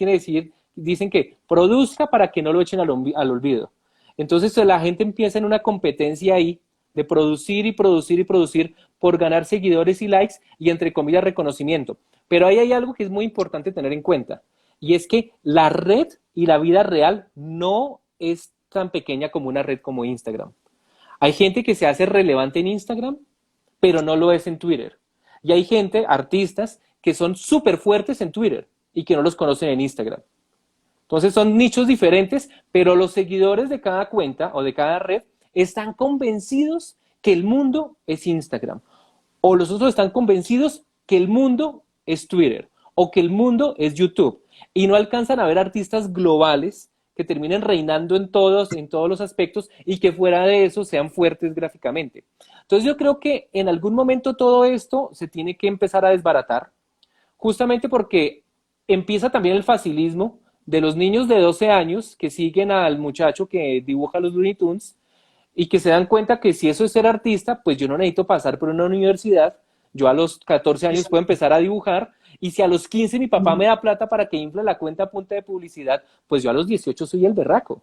dicen que produzca para que no lo echen al olvido. Entonces, la gente empieza en una competencia ahí de producir y producir y producir por ganar seguidores y likes y, entre comillas, reconocimiento. Pero ahí hay algo que es muy importante tener en cuenta, y es que la red y la vida real no es tan pequeña como una red como Instagram. Hay gente que se hace relevante en Instagram pero no lo es en Twitter. Y hay gente, artistas, que son súper fuertes en Twitter y que no los conocen en Instagram. Entonces son nichos diferentes, pero los seguidores de cada cuenta o de cada red están convencidos que el mundo es Instagram. O los otros están convencidos que el mundo es Twitter o que el mundo es YouTube. Y no alcanzan a ver artistas globales que terminen reinando en todos los aspectos y que fuera de eso sean fuertes gráficamente. Entonces yo creo que en algún momento todo esto se tiene que empezar a desbaratar, justamente porque empieza también el facilismo de los niños de 12 años que siguen al muchacho que dibuja los Looney Tunes y que se dan cuenta que si eso es ser artista, pues yo no necesito pasar por una universidad, yo a los 14 años puedo empezar a dibujar y si a los 15 mi papá me da plata para que infle la cuenta a punta de publicidad, pues yo a los 18 soy el berraco.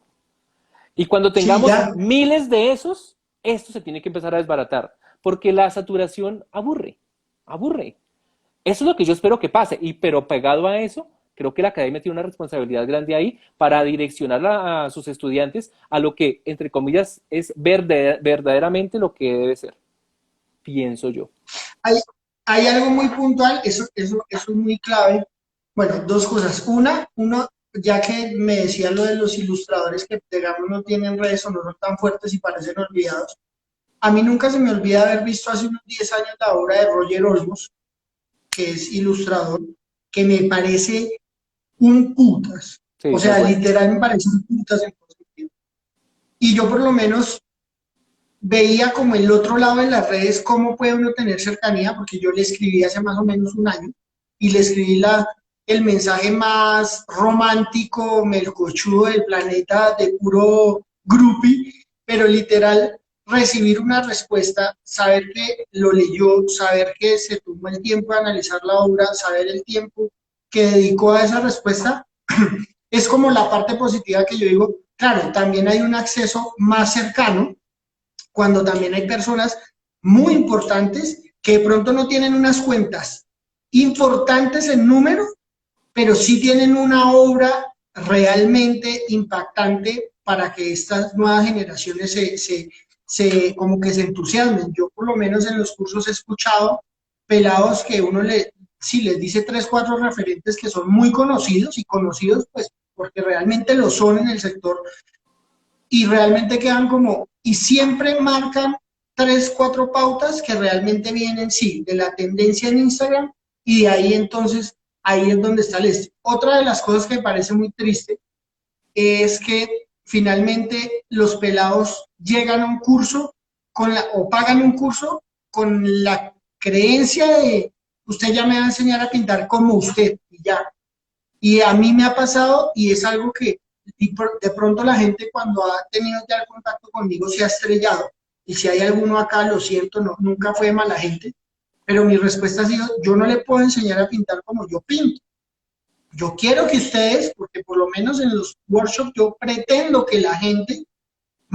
Y cuando Sí, tengamos ya. miles de esos, esto se tiene que empezar a desbaratar, porque la saturación aburre, aburre. Eso es lo que yo espero que pase, pero pegado a eso, creo que la academia tiene una responsabilidad grande ahí para direccionar a sus estudiantes a lo que, entre comillas, es verdaderamente lo que debe ser, pienso yo. Hay, hay algo muy puntual, eso es muy clave. Bueno, dos cosas. Uno, ya que me decía lo de los ilustradores que, digamos, no tienen redes o no son tan fuertes y parecen olvidados. A mí nunca se me olvida haber visto hace unos 10 años la obra de Roger Olmos, que es ilustrador, que me parece un putas. Sí, O muy sea, bueno. literal me parece un putas en todo sentido. Y yo por lo menos veía como el otro lado en las redes cómo puede uno tener cercanía, porque yo le escribí hace más o menos un año y le escribí el mensaje más romántico, melcochudo del planeta, de puro groupie, pero literal recibir una respuesta, saber que lo leyó, saber que se tomó el tiempo de analizar la obra, saber el tiempo que dedicó a esa respuesta, es como la parte positiva que yo digo, claro, también hay un acceso más cercano cuando también hay personas muy importantes que de pronto no tienen unas cuentas importantes en número, pero sí tienen una obra realmente impactante para que estas nuevas generaciones como que se entusiasmen. Yo por lo menos en los cursos he escuchado pelados que uno si les dice tres, cuatro referentes que son muy conocidos y conocidos pues porque realmente lo son en el sector y realmente quedan como, y siempre marcan tres, cuatro pautas que realmente vienen, sí, de la tendencia en Instagram y de ahí entonces, ahí es donde está el este. Otra de las cosas que me parece muy triste es que finalmente los pelados llegan a un curso o pagan un curso con la creencia de usted ya me va a enseñar a pintar como usted y ya. Y a mí me ha pasado y es algo que de pronto la gente cuando ha tenido ya el contacto conmigo se ha estrellado. Y si hay alguno acá, lo siento, no, nunca fue mala gente, pero mi respuesta ha sido, yo no le puedo enseñar a pintar como yo pinto. Yo quiero que ustedes, porque por lo menos en los workshops yo pretendo que la gente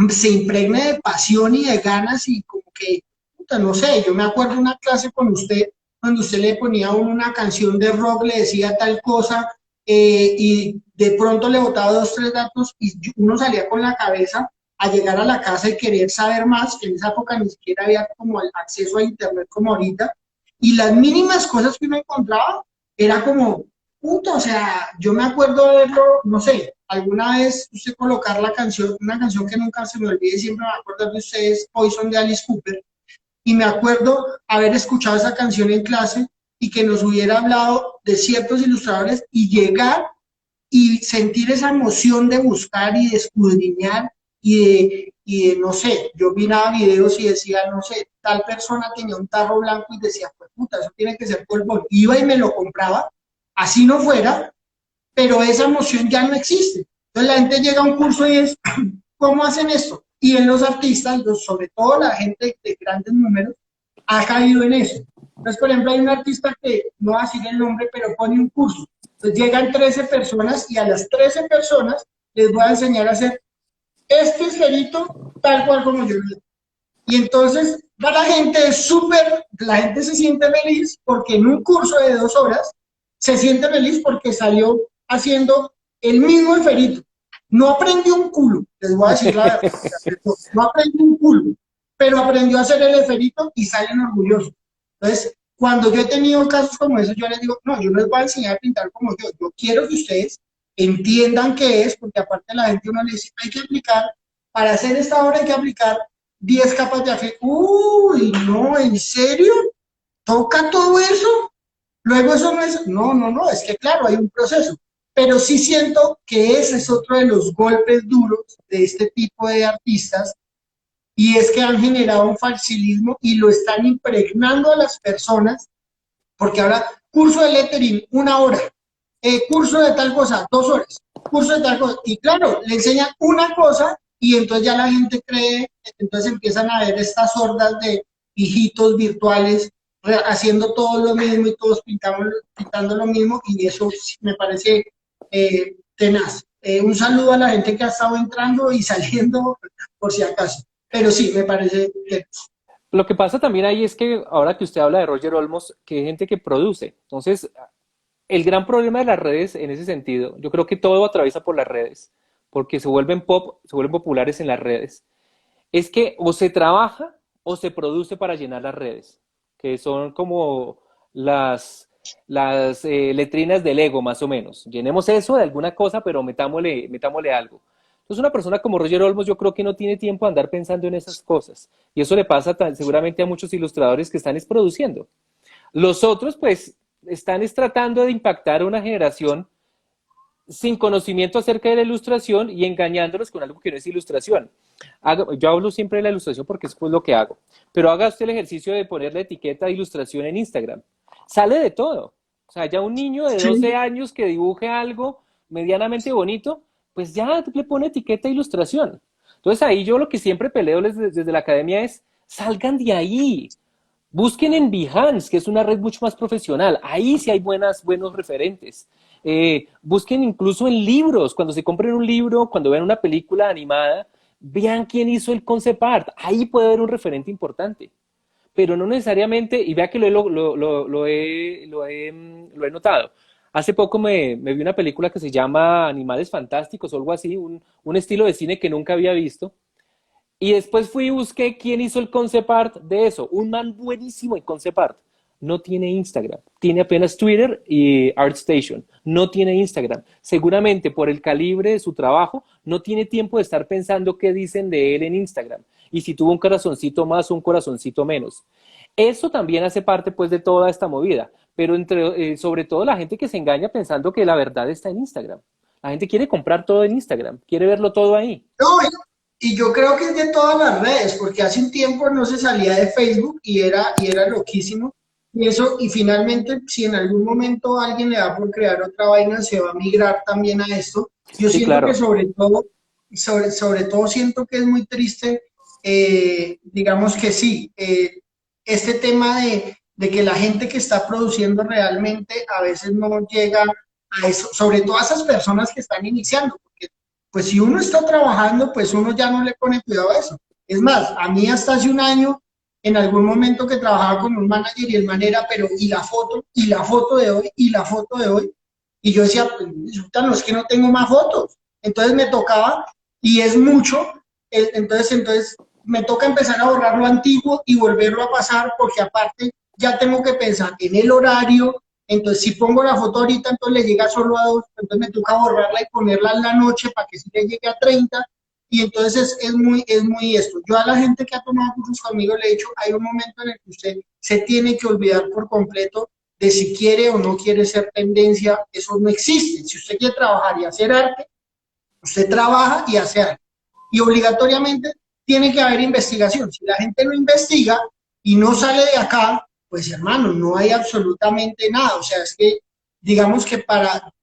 se impregne de pasión y de ganas y como que, puta, no sé, yo me acuerdo una clase con usted, cuando usted le ponía a uno una canción de rock, le decía tal cosa, y de pronto le botaba dos, tres datos y uno salía con la cabeza a llegar a la casa y querer saber más, que en esa época ni siquiera había como el acceso a internet como ahorita, y las mínimas cosas que uno encontraba era como, puta, o sea, yo me acuerdo de verlo, no sé, alguna vez usted colocar la canción, una canción que nunca se me olvide, siempre me acuerdo de ustedes, Poison de Alice Cooper, y me acuerdo haber escuchado esa canción en clase y que nos hubiera hablado de ciertos ilustradores y llegar y sentir esa emoción de buscar y de escudriñar no sé, yo miraba videos y decía, no sé, tal persona tenía un tarro blanco y decía, pues puta, eso tiene que ser polvo. Iba y me lo compraba, así no fuera, pero esa emoción ya no existe. Entonces la gente llega a un curso y es, ¿cómo hacen esto? Y en los artistas, sobre todo la gente de grandes números, ha caído en eso. Entonces, por ejemplo, hay un artista que no va a decir el nombre, pero pone un curso. Entonces llegan 13 personas y a las 13 personas les voy a enseñar a hacer este esferito tal cual como yo lo. Y entonces, para la gente es súper, la gente se siente feliz porque en un curso de 2 horas se siente feliz porque salió haciendo el mismo esferito. No aprendió un culo, les voy a decir la verdad. No aprendió un culo, pero aprendió a hacer el esferito y salen orgullosos. Entonces, cuando yo he tenido casos como esos, yo les digo, no, yo no les voy a enseñar a pintar como yo quiero que ustedes entiendan qué es, porque aparte la gente uno le dice, hay que aplicar, para hacer esta obra hay que aplicar 10 capas de acrílico. Uy, no, ¿en serio? ¿Toca todo eso? Luego eso no es, no, es que claro, hay un proceso. Pero sí siento que ese es otro de los golpes duros de este tipo de artistas y es que han generado un facilismo y lo están impregnando a las personas, porque ahora, curso de lettering, 1 hora, curso de tal cosa, 2 horas, curso de tal cosa, y claro, le enseñan una cosa y entonces ya la gente cree, entonces empiezan a ver estas hordas de hijitos virtuales haciendo todo lo mismo y todos pintando lo mismo y eso me parece tenaz. Un saludo a la gente que ha estado entrando y saliendo por si acaso, pero sí, me parece tenaz. Lo que pasa también ahí es que ahora que usted habla de Roger Olmos, que hay gente que produce. Entonces, el gran problema de las redes en ese sentido, yo creo que todo atraviesa por las redes, porque se vuelven pop, se vuelven populares en las redes. Es que o se trabaja o se produce para llenar las redes, que son como las letrinas del ego, más o menos. Llenemos eso de alguna cosa, pero metámosle algo. Entonces, una persona como Roger Olmos, yo creo que no tiene tiempo de andar pensando en esas cosas. Y eso le pasa seguramente a muchos ilustradores que están produciendo. Los otros, pues, están tratando de impactar a una generación sin conocimiento acerca de la ilustración y engañándolos con algo que no es ilustración. Yo hablo siempre de la ilustración porque es pues lo que hago, pero haga usted el ejercicio de poner la etiqueta de ilustración en Instagram. Sale de todo. O sea, ya un niño de 12 Sí. años que dibuje algo medianamente bonito, pues ya le pone etiqueta de ilustración. Entonces ahí yo lo que siempre peleo desde la academia es, salgan de ahí. Busquen en Behance, que es una red mucho más profesional. Ahí sí hay buenos referentes. Busquen incluso en libros. Cuando se compren un libro, cuando vean una película animada, vean quién hizo el concept art. Ahí puede haber un referente importante. Pero no necesariamente, y vea que lo he notado. Hace poco me vi una película que se llama Animales Fantásticos o algo así, un estilo de cine que nunca había visto. Y después fui y busqué quién hizo el concept art de eso. Un man buenísimo en concept art. No tiene Instagram. Tiene apenas Twitter y ArtStation. No tiene Instagram. Seguramente por el calibre de su trabajo, no tiene tiempo de estar pensando qué dicen de él en Instagram. Y si tuvo un corazoncito más o un corazoncito menos. Eso también hace parte pues de toda esta movida. Pero sobre todo la gente que se engaña pensando que la verdad está en Instagram. La gente quiere comprar todo en Instagram. Quiere verlo todo ahí. No, Y yo creo que es de todas las redes, porque hace un tiempo no se salía de Facebook y era loquísimo. Y eso, y finalmente, si en algún momento alguien le da por crear otra vaina, se va a migrar también a esto. Yo Sí, siento que claro. sobre todo siento que es muy triste, digamos que sí, este tema de que la gente que está produciendo realmente a veces no llega a eso, sobre todo a esas personas que están iniciando, porque pues si uno está trabajando, pues uno ya no le pone cuidado a eso. Es más, a mí hasta hace un año, en algún momento que trabajaba con un manager y el man era, pero y la foto de hoy, y la foto de hoy, y yo decía, pues no es que no tengo más fotos. Entonces me tocaba, y es mucho, entonces me toca empezar a borrar lo antiguo y volverlo a pasar, porque aparte ya tengo que pensar en el horario, entonces si pongo la foto ahorita, entonces le llega solo a 2, entonces me toca borrarla y ponerla en la noche para que sí le llegue a 30, y entonces es muy esto. Yo a la gente que ha tomado cursos conmigo le he dicho, hay un momento en el que usted se tiene que olvidar por completo de si quiere o no quiere ser tendencia, eso no existe. Si usted quiere trabajar y hacer arte, usted trabaja y hace arte. Y obligatoriamente tiene que haber investigación. Si la gente no investiga y no sale de acá, pues hermano, no hay absolutamente nada. O sea, es que digamos que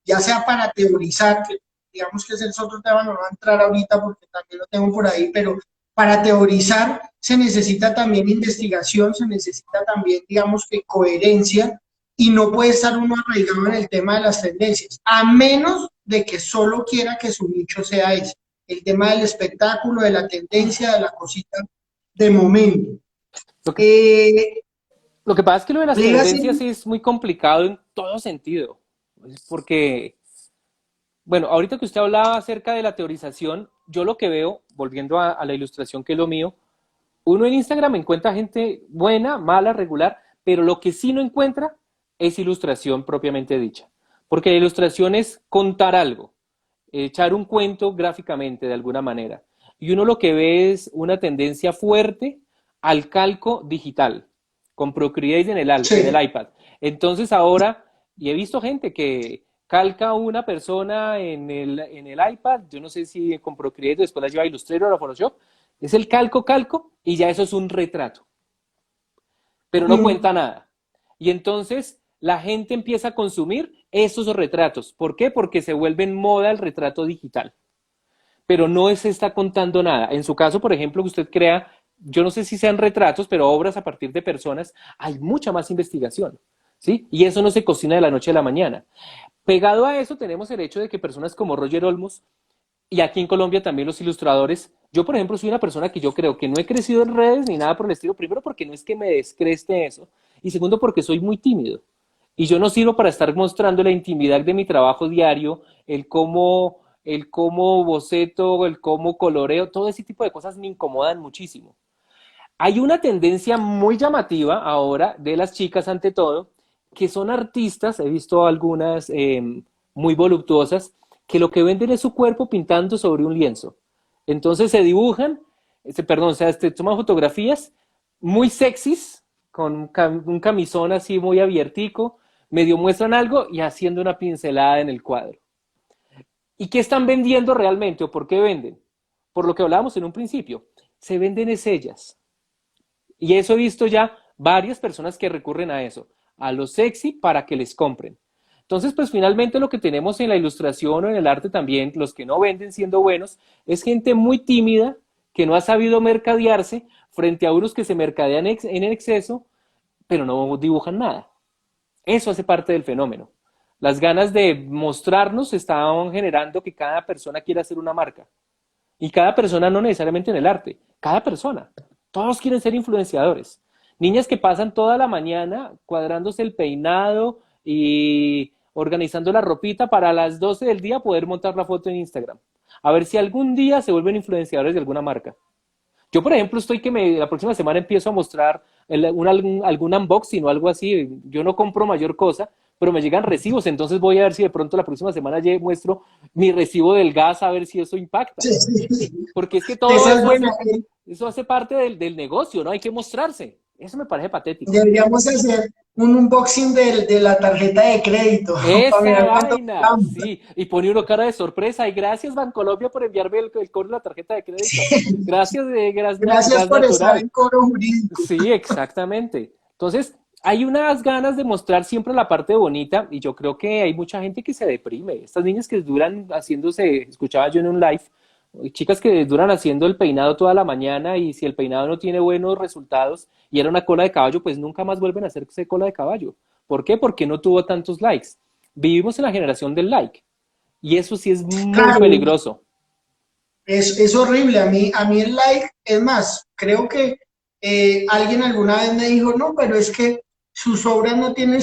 ya sea para teorizar, que digamos que ese es otro tema, no va a entrar ahorita porque también lo tengo por ahí, pero para teorizar se necesita también investigación, se necesita también, digamos que coherencia, y no puede estar uno arraigado en el tema de las tendencias, a menos de que solo quiera que su nicho sea ese, el tema del espectáculo, de la tendencia, de la cosita de momento. Lo que, Eh, lo que pasa es que lo de las tendencias Legacy, es muy complicado en todo sentido, porque, bueno, ahorita que usted hablaba acerca de la teorización, yo lo que veo, volviendo a la ilustración que es lo mío, uno en Instagram encuentra gente buena, mala, regular, pero lo que sí no encuentra es ilustración propiamente dicha. Porque la ilustración es contar algo, echar un cuento gráficamente de alguna manera. Y uno lo que ve es una tendencia fuerte al calco digital, con Procreate en el sí. iPad. Entonces ahora, y he visto gente que calca a una persona en el iPad, yo no sé si con Procreate después la lleva a Illustrator o a Photoshop, es el calco y ya eso es un retrato, pero no Mm. cuenta nada. Y entonces la gente empieza a consumir esos retratos. ¿Por qué? Porque se vuelve en moda el retrato digital, pero no se está contando nada. En su caso, por ejemplo, que usted crea, yo no sé si sean retratos, pero obras a partir de personas, hay mucha más investigación, ¿sí? Y eso no se cocina de la noche a la mañana. Pegado a eso tenemos el hecho de que personas como Roger Olmos y aquí en Colombia también los ilustradores. Yo, por ejemplo, soy una persona que yo creo que no he crecido en redes ni nada por el estilo. Primero, porque no es que me descreste eso. Y segundo, porque soy muy tímido. Y yo no sirvo para estar mostrando la intimidad de mi trabajo diario, el cómo boceto, el cómo coloreo, todo ese tipo de cosas me incomodan muchísimo. Hay una tendencia muy llamativa ahora de las chicas, ante todo, que son artistas, he visto algunas muy voluptuosas, que lo que venden es su cuerpo pintando sobre un lienzo. Entonces se dibujan, perdón, o sea, toman fotografías muy sexys, con un camisón así muy abiertico, medio muestran algo y haciendo una pincelada en el cuadro. ¿Y qué están vendiendo realmente o por qué venden? Por lo que hablábamos en un principio, se venden es ellas. Y eso he visto ya varias personas que recurren a eso, a lo sexy para que les compren. Entonces, pues finalmente lo que tenemos en la ilustración o en el arte también, los que no venden siendo buenos, es gente muy tímida que no ha sabido mercadearse frente a unos que se mercadean en exceso, pero no dibujan nada. Eso hace parte del fenómeno. Las ganas de mostrarnos estaban generando que cada persona quiera hacer una marca. Y cada persona no necesariamente en el arte, cada persona. Todos quieren ser influenciadores. Niñas que pasan toda la mañana cuadrándose el peinado y organizando la ropita para a las 12 del día poder montar la foto en Instagram. A ver si algún día se vuelven influenciadores de alguna marca. Yo, por ejemplo, estoy que la próxima semana empiezo a mostrar algún unboxing o algo así. Yo no compro mayor cosa, pero me llegan recibos, entonces voy a ver si de pronto la próxima semana ya muestro mi recibo del gas a ver si eso impacta. Sí, sí. Porque es que todo Esa es eso buena. hace parte del negocio, ¿no? Hay que mostrarse. Eso me parece patético. Deberíamos hacer un unboxing de la tarjeta de crédito para Esa mirar cuánto vaina, pagamos. sí. Y pone uno cara de sorpresa. Y gracias, Bancolombia, por enviarme el código de la tarjeta de crédito. Gracias, Gracias Gas por estar Natural. en coro jurídico. Sí, exactamente. Entonces, hay unas ganas de mostrar siempre la parte bonita y yo creo que hay mucha gente que se deprime. Estas niñas que duran haciéndose, escuchaba yo en un live, chicas que duran haciendo el peinado toda la mañana y si el peinado no tiene buenos resultados y era una cola de caballo, pues nunca más vuelven a hacerse cola de caballo. ¿Por qué? Porque no tuvo tantos likes. Vivimos en la generación del like y eso sí es muy Claro, peligroso. es horrible. A mí el like, es más, creo que alguien alguna vez me dijo, no, pero es que sus obras no tienen,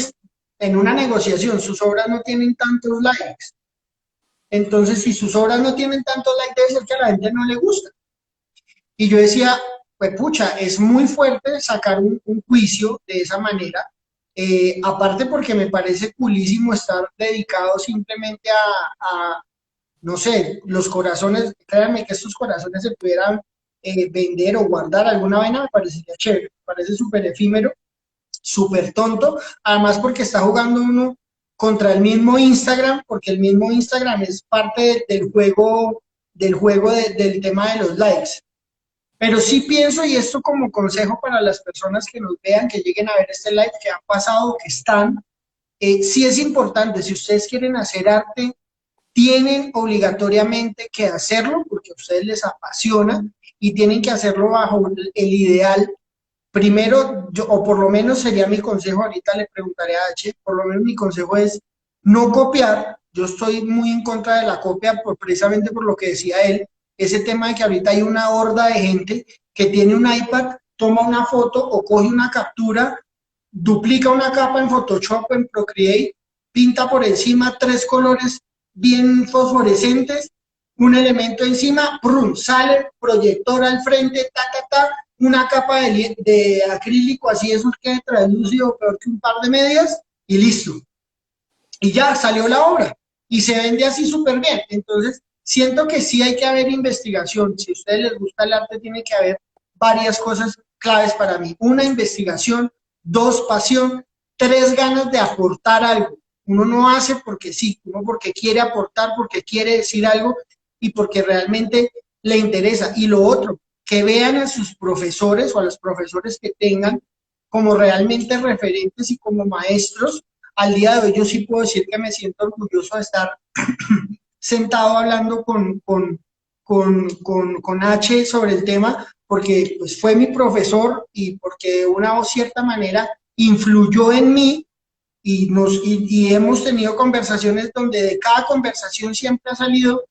en una negociación, sus obras no tienen tantos likes. Entonces, si sus obras no tienen tantos likes, debe ser que a la gente no le gusta. Y yo decía, pues pucha, es muy fuerte sacar un juicio de esa manera. Aparte porque me parece culísimo estar dedicado simplemente no sé, los corazones, créanme que estos corazones se pudieran vender o guardar alguna vaina, me parecería chévere, me parece súper efímero, súper tonto, además porque está jugando uno contra el mismo Instagram, porque el mismo Instagram es parte del juego del tema de los likes. Pero sí pienso, y esto como consejo para las personas que nos vean, que lleguen a ver este live, que han pasado, que están, sí es importante, si ustedes quieren hacer arte, tienen obligatoriamente que hacerlo porque a ustedes les apasiona y tienen que hacerlo bajo el ideal. Primero, yo, o por lo menos sería mi consejo, ahorita le preguntaré a H, por lo menos mi consejo es no copiar. Yo estoy muy en contra de la copia precisamente por lo que decía él, ese tema de que ahorita hay una horda de gente que tiene un iPad, toma una foto o coge una captura, duplica una capa en Photoshop o en Procreate, pinta por encima tres colores bien fosforescentes, un elemento encima, ¡prum! Sale proyector al frente, ta, ta, ta, una capa de acrílico, así es que translúcido, peor que un par de medias, y listo. Y ya salió la obra. Y se vende así súper bien. Entonces, siento que sí hay que haber investigación. Si a ustedes les gusta el arte, tiene que haber varias cosas claves para mí. Una, investigación. Dos, pasión. Tres, ganas de aportar algo. Uno no hace porque sí, uno porque quiere aportar, porque quiere decir algo y porque realmente le interesa. Y lo otro, que vean a sus profesores o a los profesores que tengan como realmente referentes y como maestros. Al día de hoy yo sí puedo decir que me siento orgulloso de estar sentado hablando con H sobre el tema, porque pues, fue mi profesor y porque de una o cierta manera influyó en mí y hemos tenido conversaciones donde de cada conversación siempre ha salido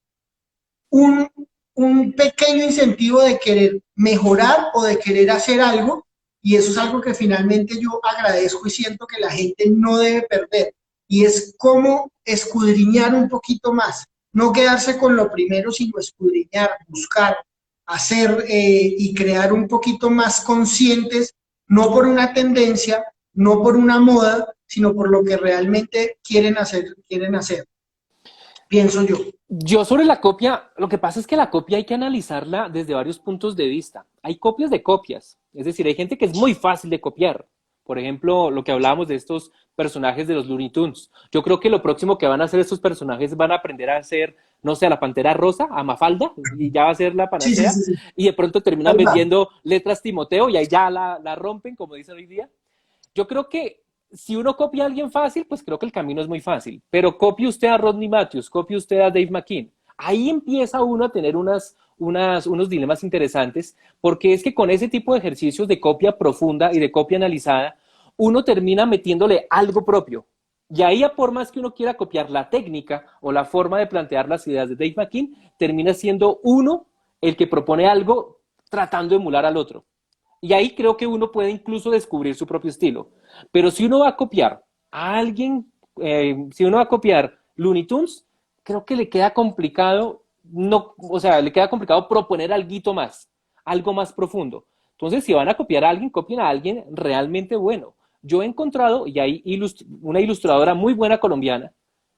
un, un pequeño incentivo de querer mejorar o de querer hacer algo, y eso es algo que finalmente yo agradezco y siento que la gente no debe perder, y es cómo escudriñar un poquito más, no quedarse con lo primero, sino escudriñar, buscar, hacer y crear un poquito más conscientes, no por una tendencia, no por una moda, sino por lo que realmente quieren hacer, pienso yo. Yo sobre la copia, lo que pasa es que la copia hay que analizarla desde varios puntos de vista. Hay copias de copias, es decir, hay gente que es muy fácil de copiar. Por ejemplo, lo que hablábamos de estos personajes de los Looney Tunes. Yo creo que lo próximo que van a hacer estos personajes van a aprender a hacer, no sé, a la Pantera Rosa, a Mafalda, y ya va a ser la Sí, sí, panacea, sí, sí. y de pronto terminan vendiendo letras Timoteo y ahí ya la rompen, como dicen hoy día. Yo creo que si uno copia a alguien fácil, pues creo que el camino es muy fácil. Pero copie usted a Rodney Matthews, copie usted a Dave McKean. Ahí empieza uno a tener unos dilemas interesantes, porque es que con ese tipo de ejercicios de copia profunda y de copia analizada, uno termina metiéndole algo propio. Y ahí, por más que uno quiera copiar la técnica o la forma de plantear las ideas de Dave McKean, termina siendo uno el que propone algo tratando de emular al otro. Y ahí creo que uno puede incluso descubrir su propio estilo. Pero si uno va a copiar a alguien, si uno va a copiar Looney Tunes, creo que le queda complicado, no, o sea, le queda complicado proponer algo más profundo. Entonces, si van a copiar a alguien, copien a alguien realmente bueno. Yo he encontrado, y hay una ilustradora muy buena colombiana,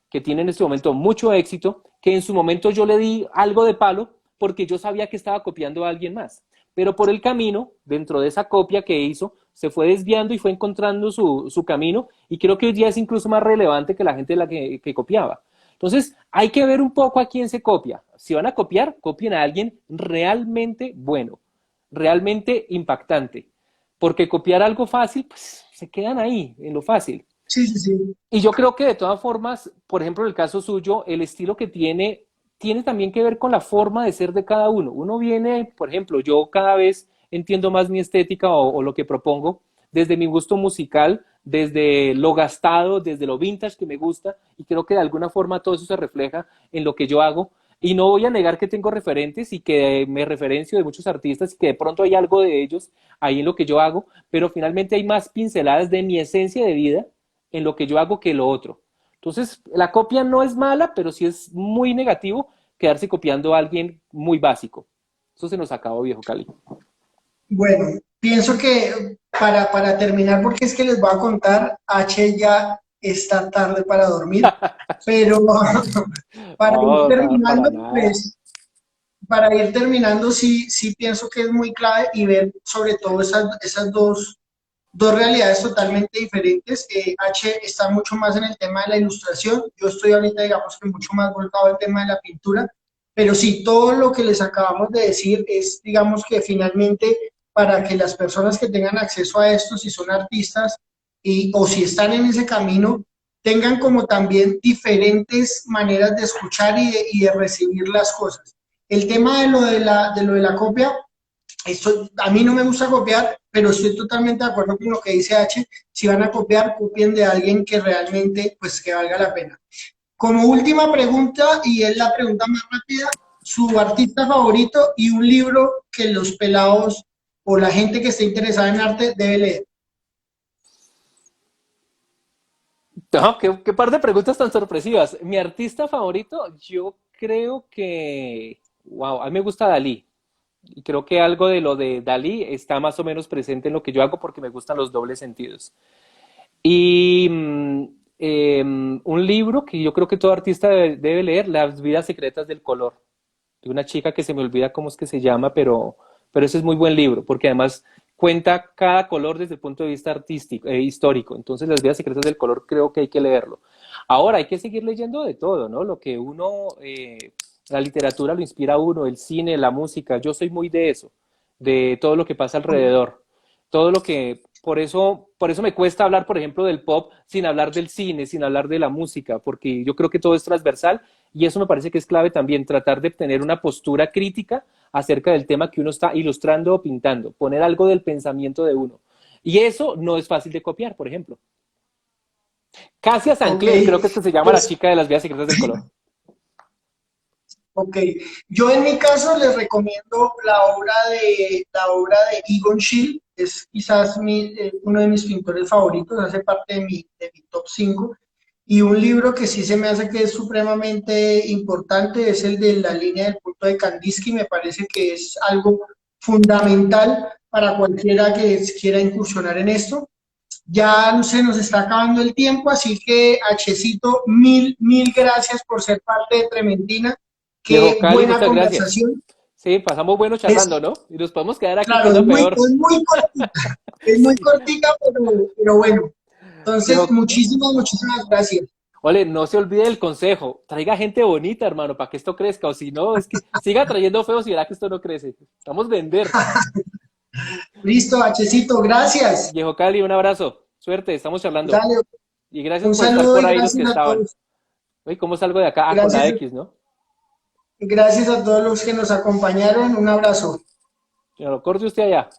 que tiene en este momento mucho éxito, que en su momento yo le di algo de palo porque yo sabía que estaba copiando a alguien más. Pero por el camino, dentro de esa copia que hizo, se fue desviando y fue encontrando su camino, y creo que hoy día es incluso más relevante que la gente que copiaba. Entonces, hay que ver un poco a quién se copia. Si van a copiar, copien a alguien realmente bueno, realmente impactante, porque copiar algo fácil, pues se quedan ahí, en lo fácil. Sí, sí, sí. Y yo creo que de todas formas, por ejemplo, en el caso suyo, el estilo que tiene también que ver con la forma de ser de cada uno. Uno viene, por ejemplo, yo cada vez entiendo más mi estética o lo que propongo desde mi gusto musical, desde lo gastado, desde lo vintage que me gusta, y creo que de alguna forma todo eso se refleja en lo que yo hago. Y no voy a negar que tengo referentes y que me referencio de muchos artistas y que de pronto hay algo de ellos ahí en lo que yo hago, pero finalmente hay más pinceladas de mi esencia de vida en lo que yo hago que lo otro. Entonces, la copia no es mala, pero sí es muy negativo quedarse copiando a alguien muy básico. Eso se nos acabó, viejo Cali. Bueno, pienso que para terminar, porque es que les voy a contar, H ya está tarde para dormir, pero para ir No, para terminando, nada. pues para ir terminando, sí, sí pienso que es muy clave y ver sobre todo esas dos realidades totalmente diferentes. H está mucho más en el tema de la ilustración, yo estoy ahorita, digamos que mucho más volcado al tema de la pintura, pero sí, todo lo que les acabamos de decir es, digamos que finalmente, para que las personas que tengan acceso a esto, si son artistas o si están en ese camino, tengan como también diferentes maneras de escuchar y de recibir las cosas. El tema de lo de la copia, a mí no me gusta copiar, pero estoy totalmente de acuerdo con lo que dice H. Si van a copiar, copien de alguien que realmente, pues, que valga la pena. Como última pregunta, y es la pregunta más rápida, su artista favorito y un libro que los pelados o la gente que esté interesada en arte debe leer. No, qué par de preguntas tan sorpresivas. Mi artista favorito, yo creo que, wow, a mí me gusta Dalí. Y creo que algo de lo de Dalí está más o menos presente en lo que yo hago porque me gustan los dobles sentidos. Y un libro que yo creo que todo artista debe leer, Las vidas secretas del color, de una chica que se me olvida cómo es que se llama, pero ese es muy buen libro, porque además cuenta cada color desde el punto de vista artístico, histórico. Entonces, Las vidas secretas del color creo que hay que leerlo. Ahora, hay que seguir leyendo de todo, ¿no? Lo que uno, la literatura lo inspira a uno, el cine, la música. Yo soy muy de eso, de todo lo que pasa alrededor. Todo lo que, por eso me cuesta hablar, por ejemplo, del pop sin hablar del cine, sin hablar de la música, porque yo creo que todo es transversal y eso me parece que es clave también, tratar de tener una postura crítica acerca del tema que uno está ilustrando o pintando, poner algo del pensamiento de uno. Y eso no es fácil de copiar, por ejemplo. Casia Ok, Sancler, creo que es que se llama la pues chica de las vías secretas del color. ok, yo en mi caso les recomiendo la obra de Egon Schiele, es quizás uno de mis pintores favoritos, hace parte de mi top 5. Y un libro que sí se me hace que es supremamente importante es el de La línea del punto de Kandinsky, me parece que es algo fundamental para cualquiera que quiera incursionar en esto. Ya se nos está acabando el tiempo, así que Hcito, mil, mil gracias por ser parte de Trementina. Viejo Qué Cali, buena muchas gracias. conversación. Sí, pasamos bueno Es, charlando, ¿no? Y nos podemos quedar aquí, que claro, es lo peor. es muy cortita, es muy Sí. cortica, pero bueno. Entonces, Viejo, muchísimas, muchísimas gracias. ole, no se olvide del consejo. Traiga gente bonita, hermano, para que esto crezca. O si no, es que siga trayendo feos y verá que esto no crece. Vamos a vender. Listo, Hcito, gracias. Viejo Cali, un abrazo. Suerte, estamos charlando. Dale, Y gracias un por estar saludo por y ahí los que gracias a estaban. todos. Uy, ¿cómo salgo de acá? Ah, con la Gracias, X, ¿no? gracias a todos los que nos acompañaron. Un abrazo. Señor, corte usted allá.